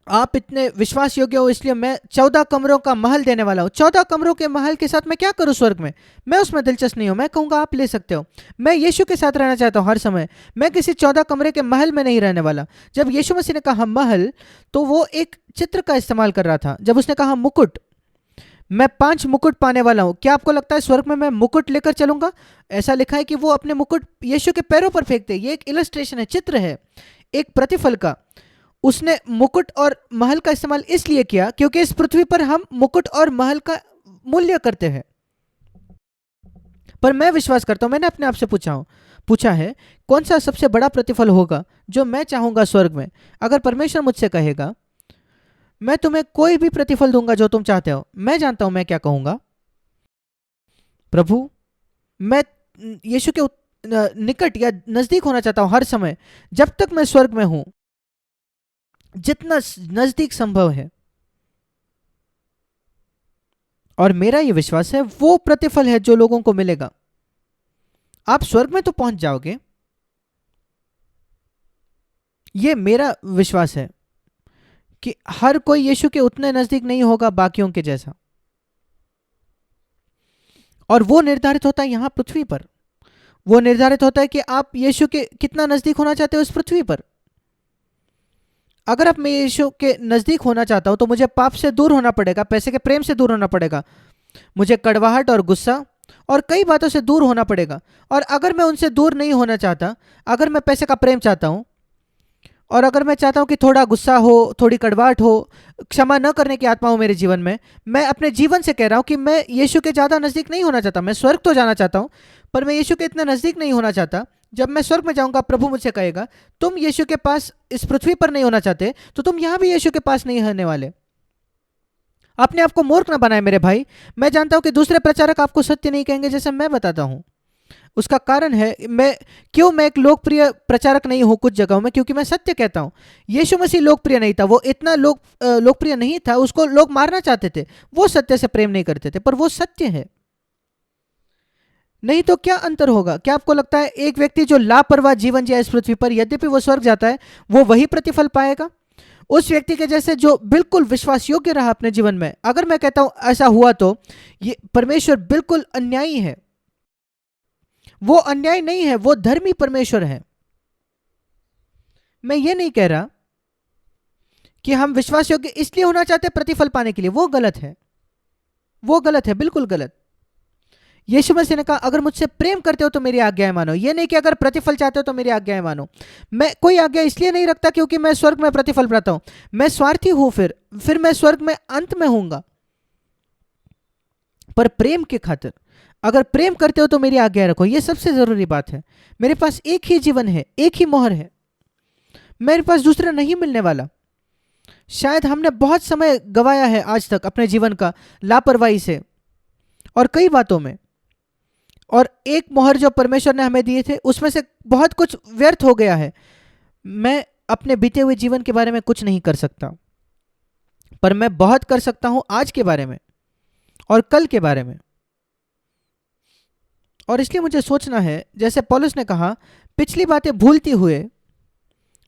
आप इतने विश्वास योग्य हो इसलिए मैं 14 कमरों का महल देने वाला हूं। 14 कमरों के महल के साथ मैं क्या करूं स्वर्ग में? मैं उसमें दिलचस्प नहीं हूं। मैं कहूंगा आप ले सकते हो। मैं यीशु के साथ रहना चाहता हूं हर समय। मैं किसी 14 कमरे के महल में नहीं रहने वाला। जब यीशु मसीह ने कहा महल, तो वो एक चित्र का इस्तेमाल कर रहा था। जब उसने कहा मुकुट, मैं 5 मुकुट पाने वाला हूं, क्या आपको लगता है स्वर्ग में मैं मुकुट लेकर चलूंगा? ऐसा लिखा है कि वो अपने मुकुट यीशु के पैरों पर फेंकते। ये एक इलस्ट्रेशन है, चित्र है एक प्रतिफल का। उसने मुकुट और महल का इस्तेमाल इसलिए किया क्योंकि इस पृथ्वी पर हम मुकुट और महल का मूल्य करते हैं। पर मैं विश्वास करता हूं, मैंने अपने आप से पूछा है कौन सा सबसे बड़ा प्रतिफल होगा जो मैं चाहूंगा स्वर्ग में। अगर परमेश्वर मुझसे कहेगा मैं तुम्हें कोई भी प्रतिफल दूंगा जो तुम चाहते हो, मैं जानता हूं मैं क्या कहूंगा, प्रभु मैं यीशु के निकट या नजदीक होना चाहता हूं हर समय, जब तक मैं स्वर्ग में हूं, जितना नजदीक संभव है। और मेरा यह विश्वास है वो प्रतिफल है जो लोगों को मिलेगा। आप स्वर्ग में तो पहुंच जाओगे, यह मेरा विश्वास है कि हर कोई यीशु के उतने नजदीक नहीं होगा बाकियों के जैसा। और वो निर्धारित होता है यहाँ पृथ्वी पर। वो निर्धारित होता है कि आप यीशु के कितना नजदीक होना चाहते हो इस पृथ्वी पर। अगर आप मैं यीशु के नजदीक होना चाहता हूं तो मुझे पाप से दूर होना पड़ेगा, पैसे के प्रेम से दूर होना पड़ेगा, मुझे कड़वाहट और गुस्सा और कई बातों से दूर होना पड़ेगा। और अगर मैं उनसे दूर नहीं होना चाहता, अगर मैं पैसे का प्रेम चाहता हूं और अगर मैं चाहता हूं कि थोड़ा गुस्सा हो, थोड़ी कड़वाहट हो, क्षमा न करने की आत्मा हो मेरे जीवन में, मैं अपने जीवन से कह रहा हूं कि मैं यीशु के ज़्यादा नज़दीक नहीं होना चाहता। मैं स्वर्ग तो जाना चाहता हूं पर मैं यीशु के इतना नज़दीक नहीं होना चाहता। जब मैं स्वर्ग में जाऊंगा प्रभु मुझसे कहेगा तुम यीशु के पास इस पृथ्वी पर नहीं होना चाहते तो तुम यहां भी यीशु के पास नहीं होने वाले। अपने आप को मूर्ख ना बनाए मेरे भाई। मैं जानता हूं कि दूसरे प्रचारक आपको सत्य नहीं कहेंगे जैसे मैं बताता हूं। उसका कारण है मैं एक लोकप्रिय प्रचारक नहीं हूं कुछ जगहों में, क्योंकि मैं सत्य कहता हूं। यीशु मसीह लोकप्रिय नहीं था, वो इतना लोकप्रिय नहीं था, उसको लोग मारना चाहते थे, वो सत्य से प्रेम नहीं करते थे, पर वो सत्य है। नहीं तो क्या अंतर होगा? क्या आपको लगता है एक व्यक्ति जो लापरवाह जीवन जिया इस पृथ्वी पर, यद्यपि वो स्वर्ग जाता है, वो वही प्रतिफल पाएगा उस व्यक्ति के जैसे जो बिल्कुल विश्वास योग्य रहा अपने जीवन में? अगर मैं कहता हूं ऐसा हुआ तो ये परमेश्वर बिल्कुल अन्यायी है। वो अन्याय नहीं है, वो धर्मी परमेश्वर है। मैं ये नहीं कह रहा कि हम विश्वास योग्य इसलिए होना चाहते प्रतिफल पाने के लिए, वो गलत है, वो गलत है, बिल्कुल गलत। यीशु मसीह ने कहा अगर मुझसे प्रेम करते हो तो मेरी आज्ञाएं मानो। ये नहीं कि अगर प्रतिफल चाहते हो तो मेरी आज्ञाएं मानो। मैं कोई आज्ञा इसलिए नहीं रखता क्योंकि मैं स्वर्ग में प्रतिफल पाता हूं, मैं स्वार्थी हूं, फिर मैं स्वर्ग में अंत में होऊंगा। पर प्रेम के खातिर, अगर प्रेम करते हो तो मेरी आज्ञा रखो, ये सबसे जरूरी बात है। मेरे पास एक ही जीवन है, एक ही मोहर है, मेरे पास दूसरा नहीं मिलने वाला। शायद हमने बहुत समय गवाया है आज तक अपने जीवन का लापरवाही से और कई बातों में, और एक मोहर जो परमेश्वर ने हमें दिए थे उसमें से बहुत कुछ व्यर्थ हो गया है। मैं अपने बीते हुए जीवन के बारे में कुछ नहीं कर सकता, पर मैं बहुत कर सकता हूं आज के बारे में और कल के बारे में। और इसलिए मुझे सोचना है, जैसे पौलुस ने कहा, पिछली बातें भूलते हुए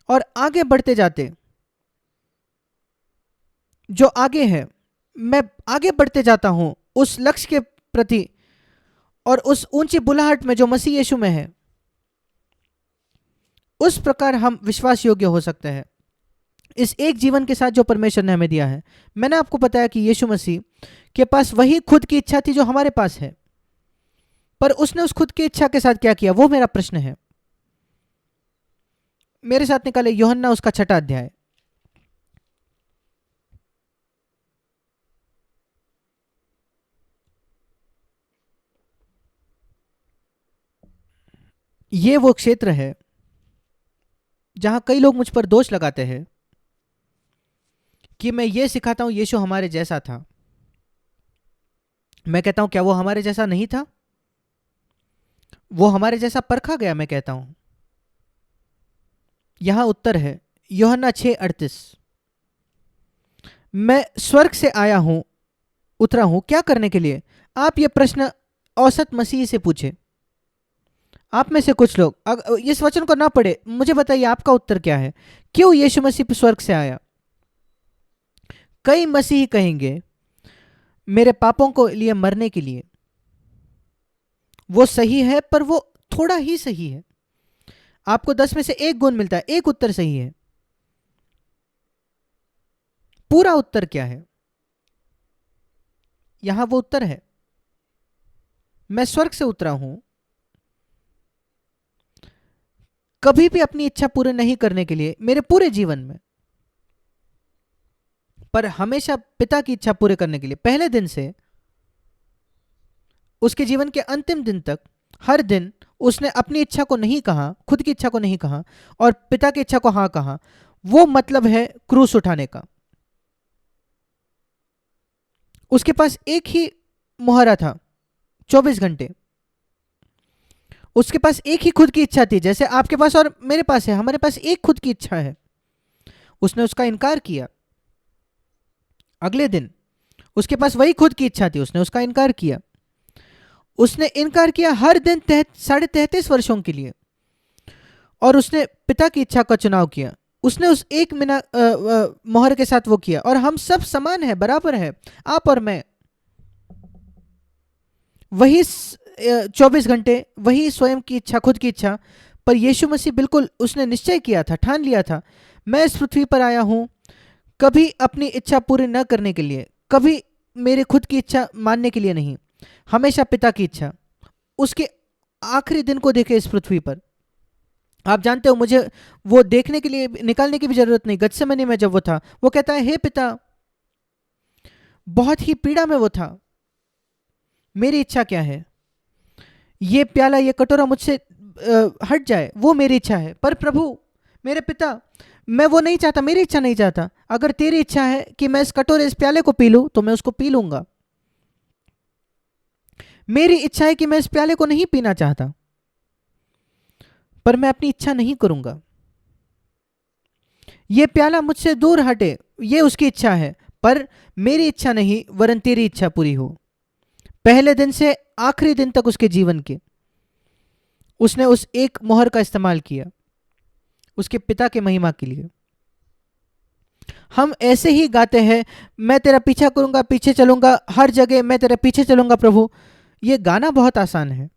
और आगे बढ़ते जाते, जो आगे है मैं आगे बढ़ते जाता हूं उस लक्ष्य के प्रति और उस ऊंची बुलाहट में जो मसीह यीशु में है। उस प्रकार हम विश्वास योग्य हो सकते हैं इस एक जीवन के साथ जो परमेश्वर ने हमें दिया है। मैंने आपको बताया कि यीशु मसीह के पास वही खुद की इच्छा थी जो हमारे पास है, पर उसने उस खुद की इच्छा के साथ क्या किया, वो मेरा प्रश्न है। मेरे साथ निकाले यूहन्ना उसका 6वां अध्याय। ये वो क्षेत्र है जहां कई लोग मुझ पर दोष लगाते हैं कि मैं ये सिखाता हूं यीशु हमारे जैसा था। मैं कहता हूं क्या वो हमारे जैसा नहीं था? वो हमारे जैसा परखा गया, मैं कहता हूं। यहां उत्तर है यूहन्ना 6:38। मैं स्वर्ग से आया हूं, उतरा हूं क्या करने के लिए? आप ये प्रश्न औसत मसीह से पूछे। आप में से कुछ लोग इस वचन को ना पढ़े, मुझे बताइए आपका उत्तर क्या है? क्यों यीशु मसीह स्वर्ग से आया? कई मसीही कहेंगे मेरे पापों को लिए मरने के लिए। वो सही है, पर वो थोड़ा ही सही है। आपको 10 में से 1 गुण मिलता है, एक उत्तर सही है। पूरा उत्तर क्या है? यहां वो उत्तर है, मैं स्वर्ग से उतरा हूं कभी भी अपनी इच्छा पूरी नहीं करने के लिए मेरे पूरे जीवन में, पर हमेशा पिता की इच्छा पूरे करने के लिए। पहले दिन से उसके जीवन के अंतिम दिन तक हर दिन उसने अपनी इच्छा को नहीं कहा, खुद की इच्छा को नहीं कहा, और पिता की इच्छा को हाँ कहा। वो मतलब है क्रूस उठाने का। उसके पास एक ही मुहरा था 24 घंटे। उसके पास एक ही खुद की इच्छा थी, जैसे आपके पास और मेरे पास है। हमारे पास एक खुद की इच्छा है। उसने उसका इनकार किया। अगले दिन उसके पास वही खुद की इच्छा थी, उसने उसका इनकार किया। उसने इनकार किया हर दिन 33.5 वर्षों के लिए, और उसने पिता की इच्छा का चुनाव किया। उसने उस एक मोहर के साथ वो किया। और हम सब समान है, बराबर है, आप और मैं। वही 24 घंटे वही स्वयं की इच्छा, खुद की इच्छा। पर यीशु मसीह बिल्कुल उसने निश्चय किया था, ठान लिया था, मैं इस पृथ्वी पर आया हूं कभी अपनी इच्छा पूरी न करने के लिए, कभी मेरे खुद की इच्छा मानने के लिए नहीं, हमेशा पिता की इच्छा। उसके आखिरी दिन को देखे इस पृथ्वी पर। आप जानते हो, मुझे वो देखने के लिए निकालने की भी जरूरत नहीं। गत्सेमनी में जब वो था, वो कहता है, हे पिता, बहुत ही पीड़ा में वो था, मेरी इच्छा क्या है, ये प्याला, ये कटोरा मुझसे हट जाए, वो मेरी इच्छा है, पर प्रभु, मेरे पिता, मैं वो नहीं चाहता, मेरी इच्छा नहीं चाहता। अगर तेरी इच्छा है कि मैं इस कटोरे, इस प्याले को पी लूं, तो मैं उसको पी लूंगा। मेरी इच्छा है कि मैं इस प्याले को नहीं पीना चाहता, पर मैं अपनी इच्छा नहीं करूंगा। ये प्याला मुझसे दूर हटे, ये उसकी इच्छा है, पर मेरी इच्छा नहीं, वरन तेरी इच्छा पूरी हो। पहले दिन से आखिरी दिन तक उसके जीवन के उसने उस एक मोहर का इस्तेमाल किया उसके पिता के महिमा के लिए। हम ऐसे ही गाते हैं, मैं तेरा पीछा करूंगा, पीछे चलूंगा, हर जगह मैं तेरे पीछे चलूंगा प्रभु। ये गाना बहुत आसान है,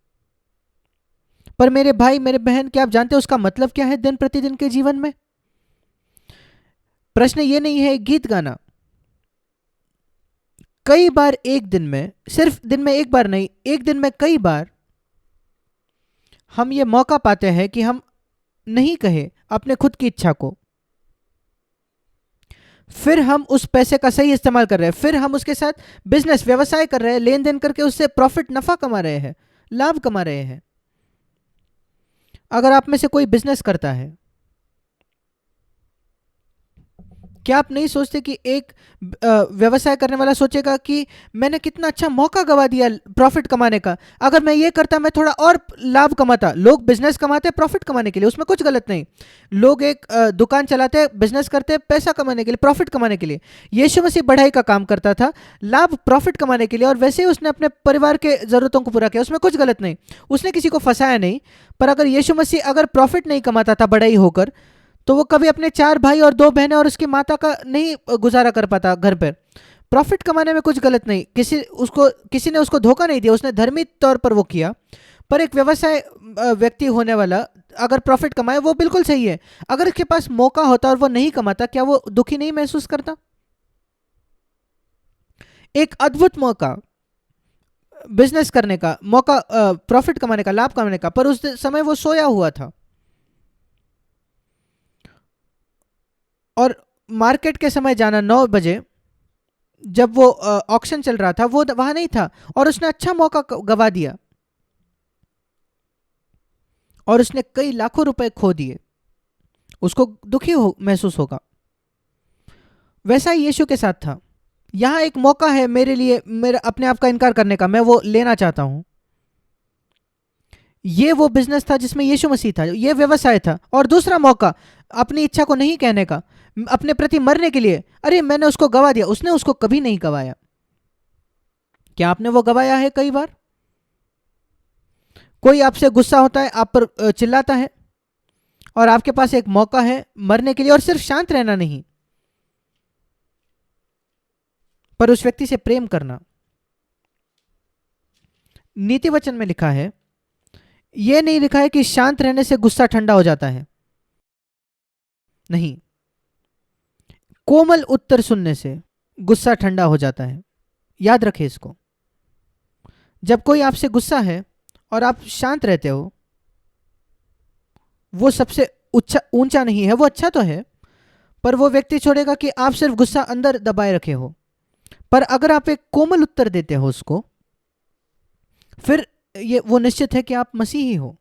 पर मेरे भाई, मेरे बहन, क्या आप जानते हैं उसका मतलब क्या है दिन प्रतिदिन के जीवन में? प्रश्न ये नहीं है गीत गाना। कई बार एक दिन में, सिर्फ दिन में एक बार नहीं, एक दिन में कई बार हम ये मौका पाते हैं कि हम नहीं कहे अपने खुद की इच्छा को, फिर हम उस पैसे का सही इस्तेमाल कर रहे हैं, फिर हम उसके साथ बिजनेस, व्यवसाय कर रहे हैं, लेन देन करके उससे प्रॉफिट, नफा कमा रहे हैं, लाभ कमा रहे हैं। अगर आप में से कोई बिजनेस करता है, क्या आप नहीं सोचते कि एक व्यवसाय करने वाला सोचेगा कि मैंने कितना अच्छा मौका गवा दिया प्रॉफिट कमाने का, अगर मैं ये करता, मैं थोड़ा और लाभ कमाता। लोग बिजनेस कमाते हैं प्रॉफिट कमाने के लिए, उसमें कुछ गलत नहीं। लोग एक दुकान चलाते हैं, बिजनेस करते हैं पैसा कमाने के लिए, प्रॉफिट कमाने के लिए। यीशु मसीह बढ़ाई का काम करता था, लाभ, प्रॉफिट कमाने के लिए, और वैसे ही उसने अपने परिवार के जरूरतों को पूरा किया, उसमें कुछ गलत नहीं। उसने किसी को फंसाया नहीं। पर अगर यीशु मसीह अगर प्रॉफिट नहीं कमाता था बढ़ाई होकर, तो वो कभी अपने 4 भाई और 2 बहनें और उसकी माता का नहीं गुजारा कर पाता घर पर। प्रॉफिट कमाने में कुछ गलत नहीं, किसी ने उसको धोखा नहीं दिया, उसने धर्मी तौर पर वो किया। पर एक व्यवसाय व्यक्ति होने वाला अगर प्रॉफिट कमाए, वो बिल्कुल सही है। अगर उसके पास मौका होता और वो नहीं कमाता, क्या वो दुखी नहीं महसूस करता? एक अद्भुत मौका, बिजनेस करने का मौका, प्रॉफिट कमाने का, लाभ कमाने का, पर उस समय वो सोया हुआ था। और मार्केट के समय जाना 9 बजे, जब वो ऑक्शन चल रहा था, वो वहां नहीं था, और उसने अच्छा मौका गवा दिया, और उसने कई लाखों रुपए खो दिए। उसको दुखी महसूस होगा। वैसा ही यीशु के साथ था। यहां एक मौका है मेरे लिए, मेरे अपने आप का इनकार करने का, मैं वो लेना चाहता हूं। ये वो बिजनेस था जिसमें यीशु मसीह था, ये व्यवसाय था। और दूसरा मौका, अपनी इच्छा को नहीं कहने का, अपने प्रति मरने के लिए। अरे मैंने उसको गवा दिया, उसने उसको कभी नहीं गवाया। क्या आपने वो गवाया है? कई बार कोई आपसे गुस्सा होता है, आप पर चिल्लाता है, और आपके पास एक मौका है मरने के लिए, और सिर्फ शांत रहना नहीं, पर उस व्यक्ति से प्रेम करना। नीति वचन में लिखा है, यह नहीं लिखा है कि शांत रहने से गुस्सा ठंडा हो जाता है, नहीं, कोमल उत्तर सुनने से गुस्सा ठंडा हो जाता है। याद रखें इसको। जब कोई आपसे गुस्सा है और आप शांत रहते हो, वो सबसे ऊंचा नहीं है, वो अच्छा तो है, पर वो व्यक्ति छोड़ेगा कि आप सिर्फ गुस्सा अंदर दबाए रखे हो। पर अगर आप एक कोमल उत्तर देते हो उसको, फिर ये वो निश्चित है कि आप मसीही हो।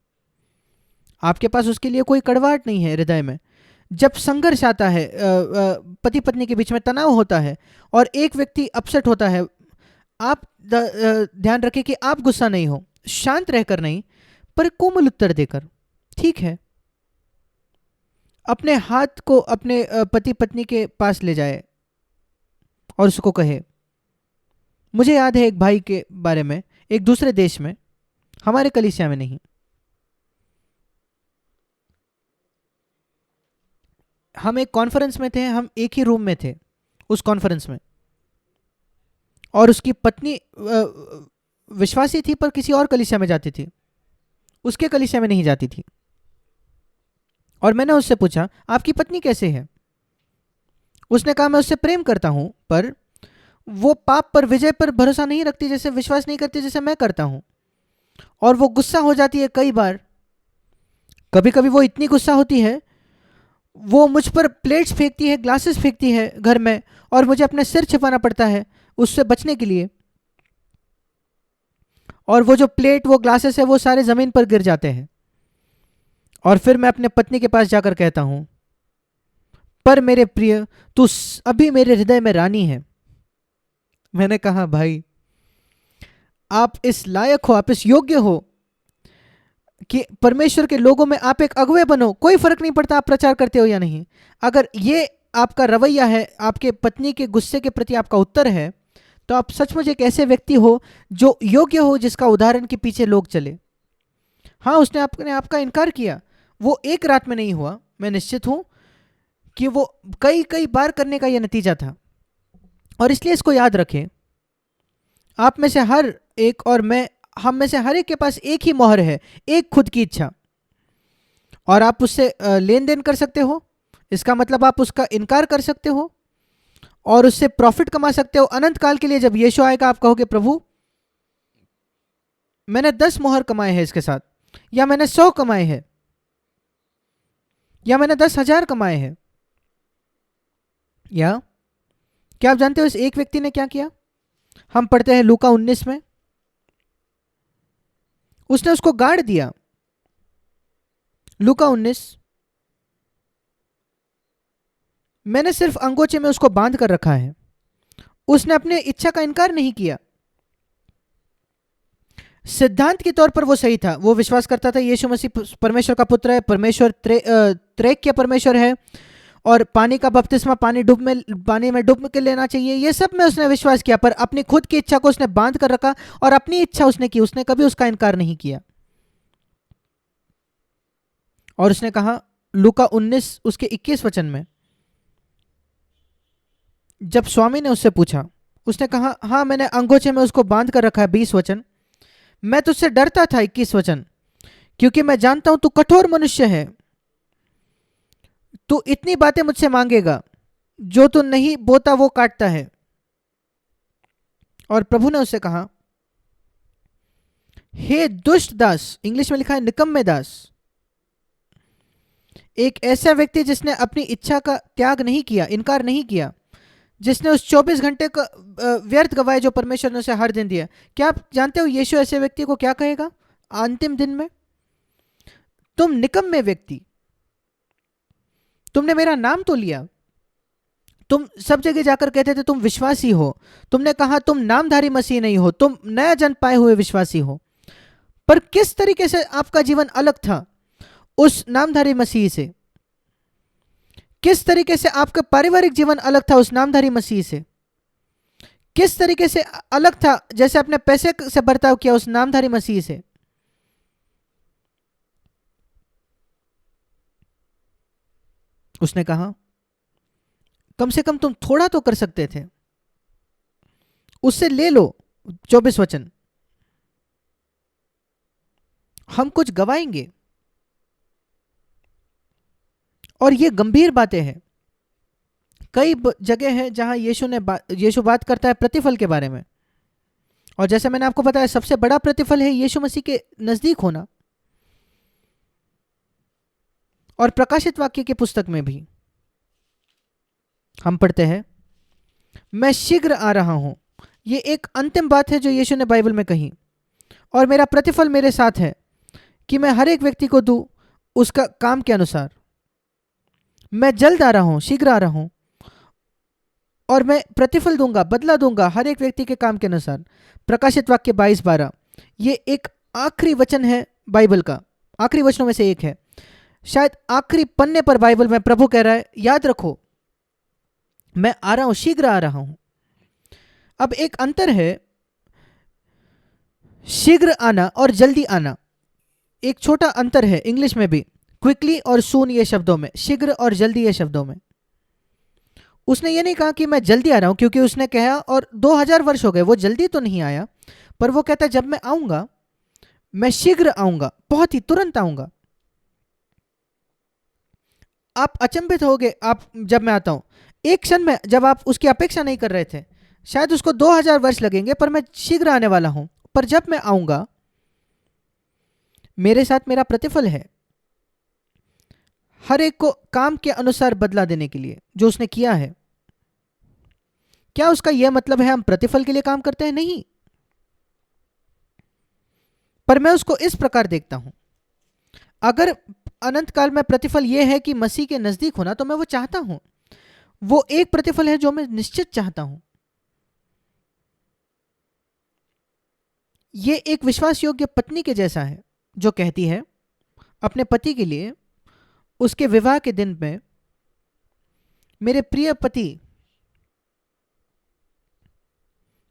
आपके पास उसके लिए कोई कड़वाहट नहीं है हृदय में। जब संघर्ष आता है, पति पत्नी के बीच में तनाव होता है, और एक व्यक्ति अपसेट होता है, आप ध्यान रखें कि आप गुस्सा नहीं हो, शांत रहकर नहीं, पर कोमल उत्तर देकर, ठीक है, अपने हाथ को अपने पति पत्नी के पास ले जाए और उसको कहे। मुझे याद है एक भाई के बारे में, एक दूसरे देश में, हमारे कलीसिया में नहीं, हम एक कॉन्फ्रेंस में थे, हम एक ही रूम में थे उस कॉन्फ्रेंस में, और उसकी पत्नी विश्वासी थी पर किसी और कलीसिया में जाती थी, उसके कलीसिया में नहीं जाती थी। और मैंने उससे पूछा आपकी पत्नी कैसे है? उसने कहा मैं उससे प्रेम करता हूं, पर वो पाप पर विजय पर भरोसा नहीं रखती, जैसे विश्वास नहीं करती जैसे मैं करता हूं। और वो गुस्सा हो जाती है कई बार, कभी कभी वो इतनी गुस्सा होती है वो मुझ पर प्लेट्स फेंकती है, ग्लासेस फेंकती है घर में, और मुझे अपने सिर छिपाना पड़ता है उससे बचने के लिए। और वो जो प्लेट वो ग्लासेस है वो सारे जमीन पर गिर जाते हैं। और फिर मैं अपने पत्नी के पास जाकर कहता हूं पर मेरे प्रिय तू अभी मेरे हृदय में रानी है। मैंने कहा भाई आप इस लायक हो, आप इस योग्य हो कि परमेश्वर के लोगों में आप एक अगुवे बनो, कोई फर्क नहीं पड़ता आप प्रचार करते हो या नहीं। अगर ये आपका रवैया है, आपके पत्नी के गुस्से के प्रति आपका उत्तर है, तो आप सचमुच एक ऐसे व्यक्ति हो जो योग्य हो, जिसका उदाहरण के पीछे लोग चले। हाँ, उसने अपने आपका इनकार किया, वो एक रात में नहीं हुआ, मैं निश्चित हूं कि वो कई कई बार करने का यह नतीजा था। और इसलिए इसको याद रखें, आप में से हर एक और मैं, हम में से हर एक के पास एक ही मोहर है, एक खुद की इच्छा, और आप उससे लेन देन कर सकते हो। इसका मतलब आप उसका इनकार कर सकते हो और उससे प्रॉफिट कमा सकते हो अनंत काल के लिए। जब यीशु आएगा आप कहोगे प्रभु मैंने 10 मोहर कमाए हैं इसके साथ, या मैंने 100 कमाए हैं, या मैंने 10,000 कमाए हैं। या क्या आप जानते हो इस एक व्यक्ति ने क्या किया? हम पढ़ते हैं लूका 19 में, उसने उसको गाड़ दिया। लूका 19, मैंने सिर्फ अंगोचे में उसको बांध कर रखा है। उसने अपने इच्छा का इनकार नहीं किया। सिद्धांत के तौर पर वो सही था, वो विश्वास करता था यीशु मसीह परमेश्वर का पुत्र है, परमेश्वर त्रैक्य परमेश्वर है, और पानी का बपतिस्मा पानी में डूब के लेना चाहिए, ये सब में उसने विश्वास किया। पर अपनी खुद की इच्छा को उसने बांध कर रखा और अपनी इच्छा उसने की, उसने कभी उसका इनकार नहीं किया। और उसने कहा लूका 19 उसके 21 वचन में, जब स्वामी ने उससे पूछा, उसने कहा हाँ मैंने अंगोछे में उसको बांध कर रखा है। 20 वचन, मैं तुझसे डरता था। 21 वचन, क्योंकि मैं जानता हूं तू कठोर मनुष्य है, तू इतनी बातें मुझसे मांगेगा, जो तू नहीं बोता वो काटता है। और प्रभु ने उससे कहा हे दुष्ट दास, इंग्लिश में लिखा है निकम्मे दास, एक ऐसा व्यक्ति जिसने अपनी इच्छा का त्याग नहीं किया, इनकार नहीं किया, जिसने उस 24 घंटे का व्यर्थ गवाए जो परमेश्वर ने उसे हर दिन दिया। क्या आप जानते हो यीशु ऐसे व्यक्ति को क्या कहेगा अंतिम दिन में? तुम निकम्मे व्यक्ति, तुमने मेरा नाम तो लिया, तुम सब जगह जाकर कहते थे तुम विश्वासी हो, तुमने कहा तुम नामधारी मसीह नहीं हो, तुम नया जन्म पाए हुए विश्वासी हो, पर किस तरीके से आपका जीवन अलग था उस नामधारी मसीह से? किस तरीके से आपका पारिवारिक जीवन अलग था उस नामधारी मसीह से? किस तरीके से अलग था जैसे आपने पैसे से बर्ताव किया उस नामधारी मसीह से? उसने कहा कम से कम तुम थोड़ा तो कर सकते थे, उससे ले लो। 24 वचन, हम कुछ गवाएंगे। और ये गंभीर बातें हैं। कई जगह है जहां यीशु बात करता है प्रतिफल के बारे में, और जैसे मैंने आपको बताया सबसे बड़ा प्रतिफल है यीशु मसीह के नजदीक होना। और प्रकाशित वाक्य की पुस्तक में भी हम पढ़ते हैं मैं शीघ्र आ रहा हूं। ये एक अंतिम बात है जो यीशु ने बाइबल में कही, और मेरा प्रतिफल मेरे साथ है कि मैं हर एक व्यक्ति को दूं उसका काम के अनुसार। मैं जल्द आ रहा हूं, शीघ्र आ रहा हूं, और मैं प्रतिफल दूंगा, बदला दूंगा हर एक व्यक्ति के काम के अनुसार। प्रकाशित वाक्य 22:12, ये एक आखिरी वचन है बाइबल का, आखिरी वचनों में से एक है, शायद आखिरी पन्ने पर बाइबल में प्रभु कह रहा है याद रखो मैं आ रहा हूं, शीघ्र आ रहा हूं। अब एक अंतर है शीघ्र आना और जल्दी आना, एक छोटा अंतर है इंग्लिश में भी, क्विकली और सून ये शब्दों में, शीघ्र और जल्दी ये शब्दों में। उसने ये नहीं कहा कि मैं जल्दी आ रहा हूं, क्योंकि उसने कहा और 2000 वर्ष हो गए, वो जल्दी तो नहीं आया, पर वो कहता है जब मैं आऊंगा, मैं शीघ्र आऊंगा, बहुत ही तुरंत आऊंगा। आप अचंभित होगे आप जब मैं आता हूं, एक क्षण में, जब आप उसकी अपेक्षा नहीं कर रहे थे, शायद उसको 2000 वर्ष लगेंगे, पर मैं शीघ्र आने वाला हूं। पर जब मैं आऊंगा, मेरे साथ मेरा प्रतिफल है, हर एक को काम के अनुसार बदला देने के लिए जो उसने किया है। क्या उसका यह मतलब है हम प्रतिफल के लिए काम करते हैं? नहीं। पर मैं उसको इस प्रकार देखता हूं, अगर अनंत काल में प्रतिफल यह है कि मसीह के नजदीक होना, तो मैं वो चाहता हूं। वो एक प्रतिफल है जो मैं निश्चित चाहता हूं। ये एक विश्वास योग्य पत्नी के जैसा है जो कहती है अपने पति के लिए उसके विवाह के दिन में, मेरे प्रिय पति,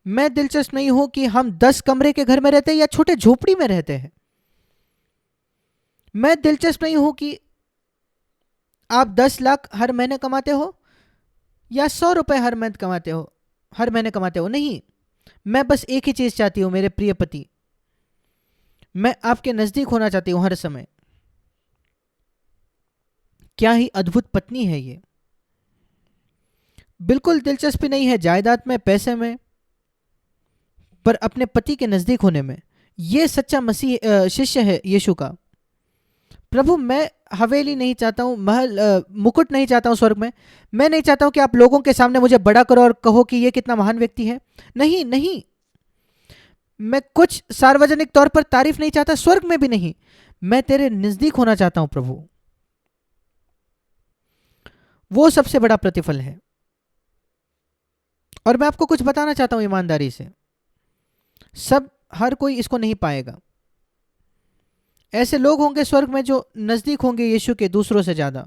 मैं दिलचस्प नहीं हूं कि हम 10 कमरे के घर में रहते हैं या छोटे झोपड़ी में रहते हैं। मैं दिलचस्प नहीं हूं कि आप 10 लाख हर महीने कमाते हो या 100 रुपए हर महीने कमाते हो। नहीं, मैं बस एक ही चीज चाहती हूं मेरे प्रिय पति, मैं आपके नजदीक होना चाहती हूं हर समय। क्या ही अद्भुत पत्नी है ये। बिल्कुल दिलचस्पी नहीं है जायदाद में, पैसे में, पर अपने पति के नजदीक होने में। यह सच्चा मसीह शिष्य है यीशु का। प्रभु, मैं हवेली नहीं चाहता हूं, महल, मुकुट नहीं चाहता हूं स्वर्ग में। मैं नहीं चाहता हूं कि आप लोगों के सामने मुझे बड़ा करो और कहो कि ये कितना महान व्यक्ति है। नहीं नहीं, मैं कुछ सार्वजनिक तौर पर तारीफ नहीं चाहता, स्वर्ग में भी नहीं। मैं तेरे नजदीक होना चाहता हूं प्रभु। वो सबसे बड़ा प्रतिफल है। और मैं आपको कुछ बताना चाहता हूं ईमानदारी से, हर कोई इसको नहीं पाएगा। ऐसे लोग होंगे स्वर्ग में जो नजदीक होंगे यीशु के दूसरों से ज्यादा।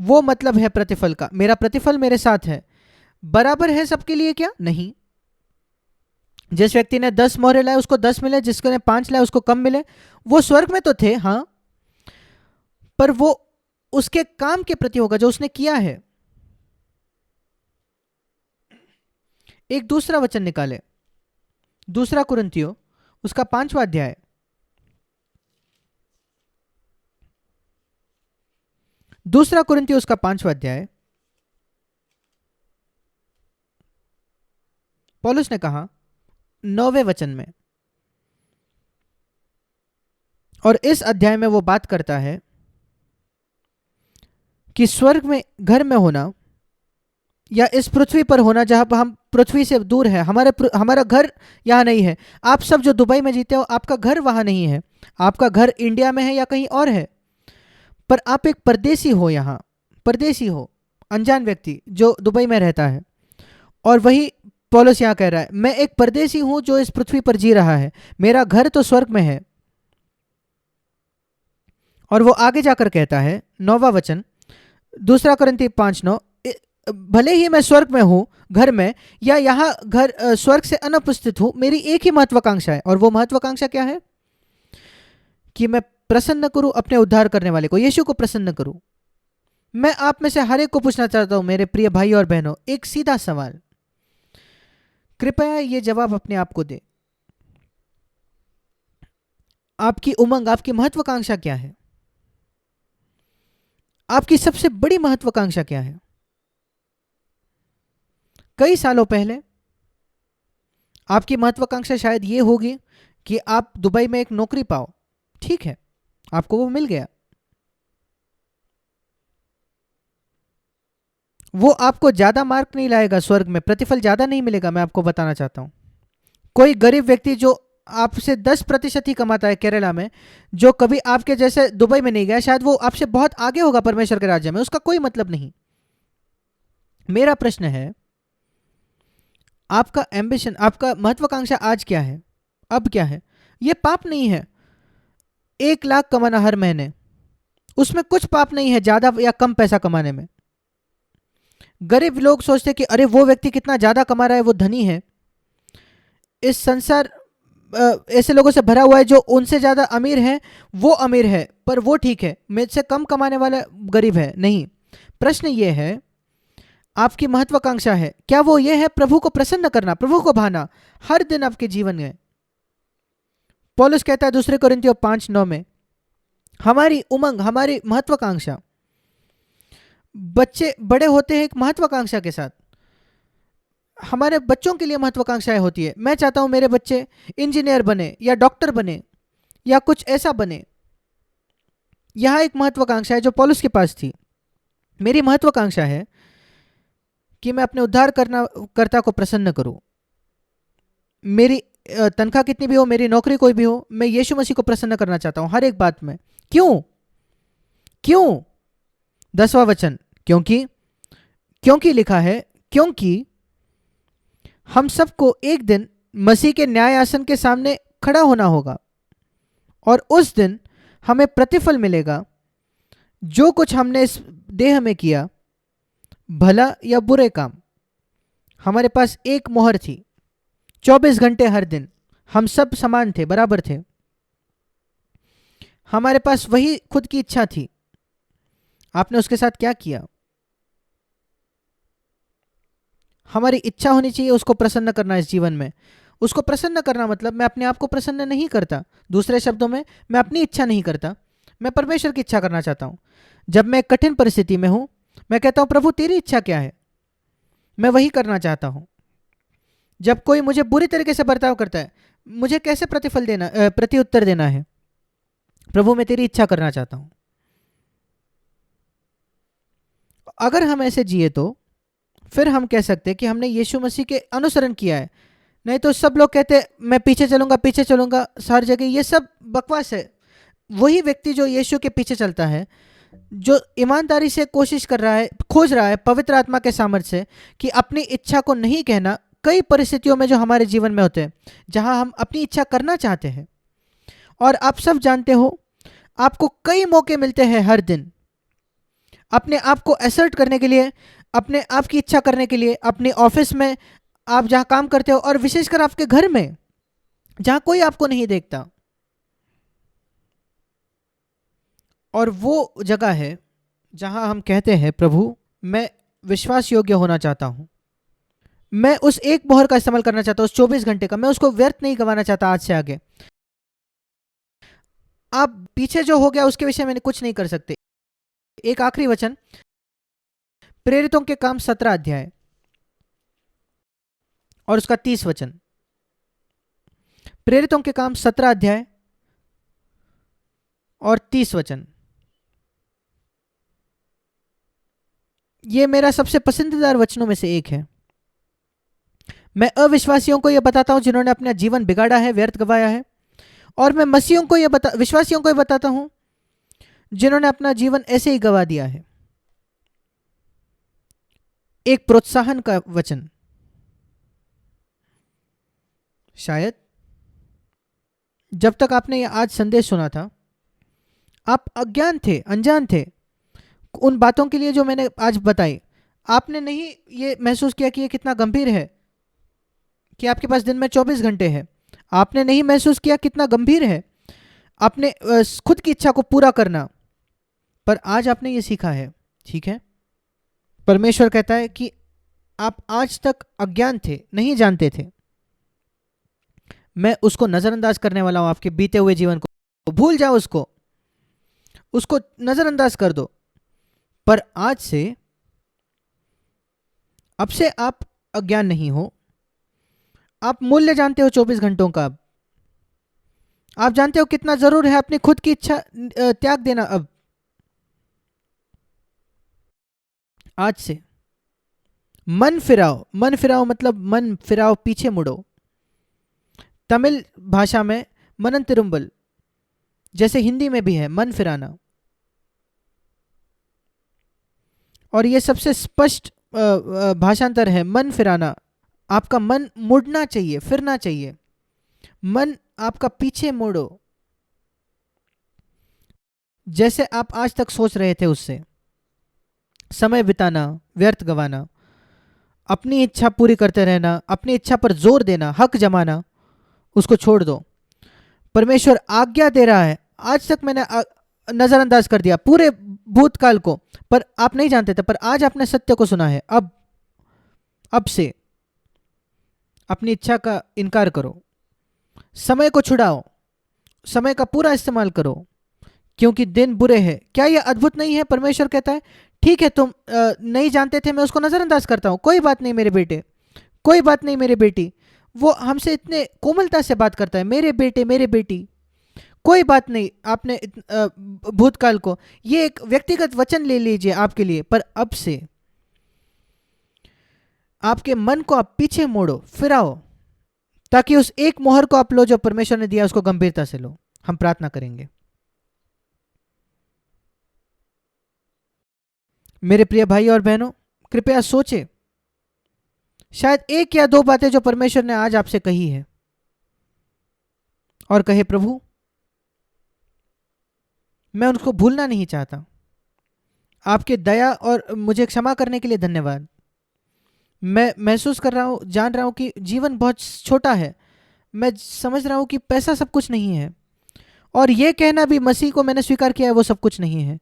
वो मतलब है प्रतिफल का। मेरा प्रतिफल मेरे साथ है। बराबर है सबके लिए क्या? नहीं। जिस व्यक्ति ने 10 मोहरे लाए उसको 10 मिले, जिसने 5 लाए उसको कम मिले। वो स्वर्ग में तो थे, हाँ, पर वो उसके काम के प्रति होगा जो उसने किया है। एक दूसरा वचन निकाले, 2 कुरिन्थियों उसका 5वां अध्याय, 2 कुरिन्थियों उसका 5वां अध्याय। पौलुस ने कहा 9वें वचन में, और इस अध्याय में वो बात करता है कि स्वर्ग में घर में होना या इस पृथ्वी पर होना जहां पर हम पृथ्वी से दूर है, हमारा घर यहां नहीं है। आप सब जो दुबई में जीते हो, आपका घर वहां नहीं है। आपका घर इंडिया में है या कहीं और है, पर आप एक परदेसी हो, यहां परदेसी हो, अनजान व्यक्ति जो दुबई में रहता है। और वही पौलुस यहां कह रहा है, मैं एक परदेसी हूं जो इस पृथ्वी पर जी रहा है, मेरा घर तो स्वर्ग में है। और वो आगे जाकर कहता है 9वां वचन, 2 कुरिन्थी 5:9, भले ही मैं स्वर्ग में हूं घर में, या यहां घर स्वर्ग से अनुपस्थित हूं, मेरी एक ही महत्वाकांक्षा है। और वो महत्वाकांक्षा क्या है? कि मैं प्रसन्न करूं अपने उद्धार करने वाले को, यीशु को प्रसन्न करूं। मैं आप में से हर एक को पूछना चाहता हूं मेरे प्रिय भाई और बहनों, एक सीधा सवाल, कृपया ये जवाब अपने आप को दे। आपकी उमंग, आपकी महत्वाकांक्षा क्या है? आपकी सबसे बड़ी महत्वाकांक्षा क्या है? कई सालों पहले आपकी महत्वाकांक्षा शायद ये होगी कि आप दुबई में एक नौकरी पाओ। ठीक है, आपको वो मिल गया। वो आपको ज्यादा मार्क नहीं लाएगा, स्वर्ग में प्रतिफल ज्यादा नहीं मिलेगा। मैं आपको बताना चाहता हूं, कोई गरीब व्यक्ति जो आपसे 10% ही कमाता है केरला में, जो कभी आपके जैसे दुबई में नहीं गया, शायद वो आपसे बहुत आगे होगा परमेश्वर के राज्य में, उसका कोई मतलब नहीं। मेरा प्रश्न है, आपका एम्बिशन, आपका महत्वाकांक्षा आज क्या है? अब क्या है? यह पाप नहीं है 1 लाख कमाना हर महीने, उसमें कुछ पाप नहीं है ज्यादा या कम पैसा कमाने में। गरीब लोग सोचते कि अरे वो व्यक्ति कितना ज्यादा कमा रहा है, वो धनी है। इस संसार ऐसे लोगों से भरा हुआ है जो उनसे ज्यादा अमीर है, वो अमीर है पर वो ठीक है, मुझसे कम कमाने वाला गरीब है। नहीं, प्रश्न ये है, आपकी महत्वाकांक्षा है क्या? वो ये है प्रभु को प्रसन्न करना, प्रभु को भाना हर दिन आपके जीवन में। पौलुस कहता है दूसरे कोरिन्थियों 5:9 में, हमारी उमंग, हमारी महत्वाकांक्षा, बच्चे बड़े होते हैं एक महत्वाकांक्षा के साथ। हमारे बच्चों के लिए महत्वाकांक्षाएं होती है। मैं चाहता हूं मेरे बच्चे इंजीनियर बने या डॉक्टर बने या कुछ ऐसा बने। यह एक महत्वाकांक्षा है जो पौलुस के पास थी। मेरी महत्वाकांक्षा है कि मैं अपने उद्धार कर्ता को प्रसन्न करूं। मेरी तनख्वाह कितनी भी हो, मेरी नौकरी कोई भी हो, मैं यीशु मसीह को प्रसन्न करना चाहता हूं हर एक बात में। क्यों? क्यों? 10वां वचन, क्योंकि लिखा है, क्योंकि हम सबको एक दिन मसीह के न्याय आसन के सामने खड़ा होना होगा और उस दिन हमें प्रतिफल मिलेगा जो कुछ हमने इस देह में किया, भला या बुरे काम। हमारे पास एक मोहर थी, 24 घंटे हर दिन हम सब समान थे, बराबर थे। हमारे पास वही खुद की इच्छा थी। आपने उसके साथ क्या किया? हमारी इच्छा होनी चाहिए उसको प्रसन्न करना इस जीवन में। उसको प्रसन्न करना मतलब मैं अपने आप को प्रसन्न नहीं करता। दूसरे शब्दों में, मैं अपनी इच्छा नहीं करता, मैं परमेश्वर की इच्छा करना चाहता हूं। जब मैं कठिन परिस्थिति में हूं, मैं कहता हूं प्रभु तेरी इच्छा क्या है, मैं वही करना चाहता हूं। जब कोई मुझे बुरी तरीके से बर्ताव करता है, मुझे कैसे प्रत्युत्तर देना है? प्रभु मैं तेरी इच्छा करना चाहता हूं। अगर हम ऐसे जिए तो फिर हम कह सकते हैं कि हमने यीशु मसीह के अनुसरण किया है। नहीं तो सब लोग कहते हैं मैं पीछे चलूंगा हर जगह। ये सब बकवास है। वही व्यक्ति जो यीशु के पीछे चलता है, जो ईमानदारी से कोशिश कर रहा है, खोज रहा है पवित्र आत्मा के सामर्थ्य से कि अपनी इच्छा को नहीं कहना। कई परिस्थितियों में जो हमारे जीवन में होते हैं जहां हम अपनी इच्छा करना चाहते हैं, और आप सब जानते हो आपको कई मौके मिलते हैं हर दिन अपने आप को असर्ट करने के लिए, अपने आप की इच्छा करने के लिए, अपने ऑफिस में, आप जहां काम करते हो, और विशेषकर आपके घर में जहां कोई आपको नहीं देखता। और वो जगह है जहां हम कहते हैं प्रभु मैं विश्वास योग्य होना चाहता हूं, मैं उस एक मोहर का इस्तेमाल करना चाहता हूं, उस 24 घंटे का, मैं उसको व्यर्थ नहीं गंवाना चाहता आज से आगे। आप पीछे जो हो गया उसके विषय में कुछ नहीं कर सकते। एक आखिरी वचन, प्रेरितों के काम 17 अध्याय और उसका 30 वचन। प्रेरितों के काम 17 अध्याय और 30 वचन। यह मेरा सबसे पसंदीदा वचनों में से एक है। मैं अविश्वासियों को यह बताता हूं जिन्होंने अपना जीवन बिगाड़ा है, व्यर्थ गवाया है, और मैं मसीहियों को विश्वासियों को यह बताता हूं जिन्होंने अपना जीवन ऐसे ही गवा दिया है। एक प्रोत्साहन का वचन। शायद जब तक आपने यह आज संदेश सुना था, आप अज्ञान थे, अनजान थे उन बातों के लिए जो मैंने आज बताई। आपने नहीं ये महसूस किया कि ये कितना गंभीर है कि आपके पास दिन में 24 घंटे है। आपने नहीं महसूस किया कितना गंभीर है अपने खुद की इच्छा को पूरा करना। पर आज आपने ये सीखा है, ठीक है। परमेश्वर कहता है कि आप आज तक अज्ञान थे, नहीं जानते थे, मैं उसको नजरअंदाज करने वाला हूं। आपके बीते हुए जीवन को भूल जाओ, उसको नजरअंदाज कर दो। पर आज से, अब से आप अज्ञान नहीं हो। आप मूल्य जानते हो 24 घंटों का। आप जानते हो कितना जरूर है अपनी खुद की इच्छा त्याग देना। अब आज से मन फिराओ मतलब मन फिराओ, पीछे मुड़ो। तमिल भाषा में मनन तिरुम्बल, जैसे हिंदी में भी है मन फिराना। और ये सबसे स्पष्ट भाषांतर है, मन फिराना। आपका मन मुड़ना चाहिए, फिरना चाहिए। मन आपका पीछे मोड़ो, जैसे आप आज तक सोच रहे थे उससे। समय बिताना, व्यर्थ गवाना, अपनी इच्छा पूरी करते रहना, अपनी इच्छा पर जोर देना, हक जमाना, उसको छोड़ दो। परमेश्वर आज्ञा दे रहा है। आज तक मैंने नजरअंदाज कर दिया पूरे भूतकाल को, पर आप नहीं जानते थे। पर आज आपने सत्य को सुना है। अब से अपनी इच्छा का इनकार करो, समय को छुड़ाओ, समय का पूरा इस्तेमाल करो, क्योंकि दिन बुरे हैं। क्या यह अद्भुत नहीं है? परमेश्वर कहता है ठीक है तुम नहीं जानते थे, मैं उसको नज़रअंदाज करता हूँ, कोई बात नहीं मेरे बेटे, कोई बात नहीं मेरे बेटी। वो हमसे इतने कोमलता से बात करता है, मेरे बेटे मेरे बेटी, कोई बात नहीं। आपने भूतकाल को, ये एक व्यक्तिगत वचन ले लीजिए आपके लिए, पर अब से आपके मन को आप पीछे मोड़ो, फिराओ, ताकि उस एक मोहर को आप लो जो परमेश्वर ने दिया, उसको गंभीरता से लो। हम प्रार्थना करेंगे। मेरे प्रिय भाई और बहनों, कृपया सोचे, शायद एक या दो बातें जो परमेश्वर ने आज आपसे कही है, और कहे प्रभु मैं उनको भूलना नहीं चाहता, आपके दया और मुझे क्षमा करने के लिए धन्यवाद। मैं महसूस कर रहा हूँ, जान रहा हूँ कि जीवन बहुत छोटा है, मैं समझ रहा हूँ कि पैसा सब कुछ नहीं है, और ये कहना भी मसीह को मैंने स्वीकार किया है वो सब कुछ नहीं है।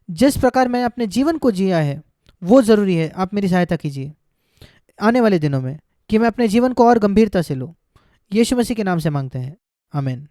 जिस प्रकार मैंने अपने जीवन को जिया है वो ज़रूरी है। आप मेरी सहायता कीजिए आने वाले दिनों में कि मैं अपने जीवन को और गंभीरता से लूँ। यीशु मसीह के नाम से मांगते हैं, आमीन।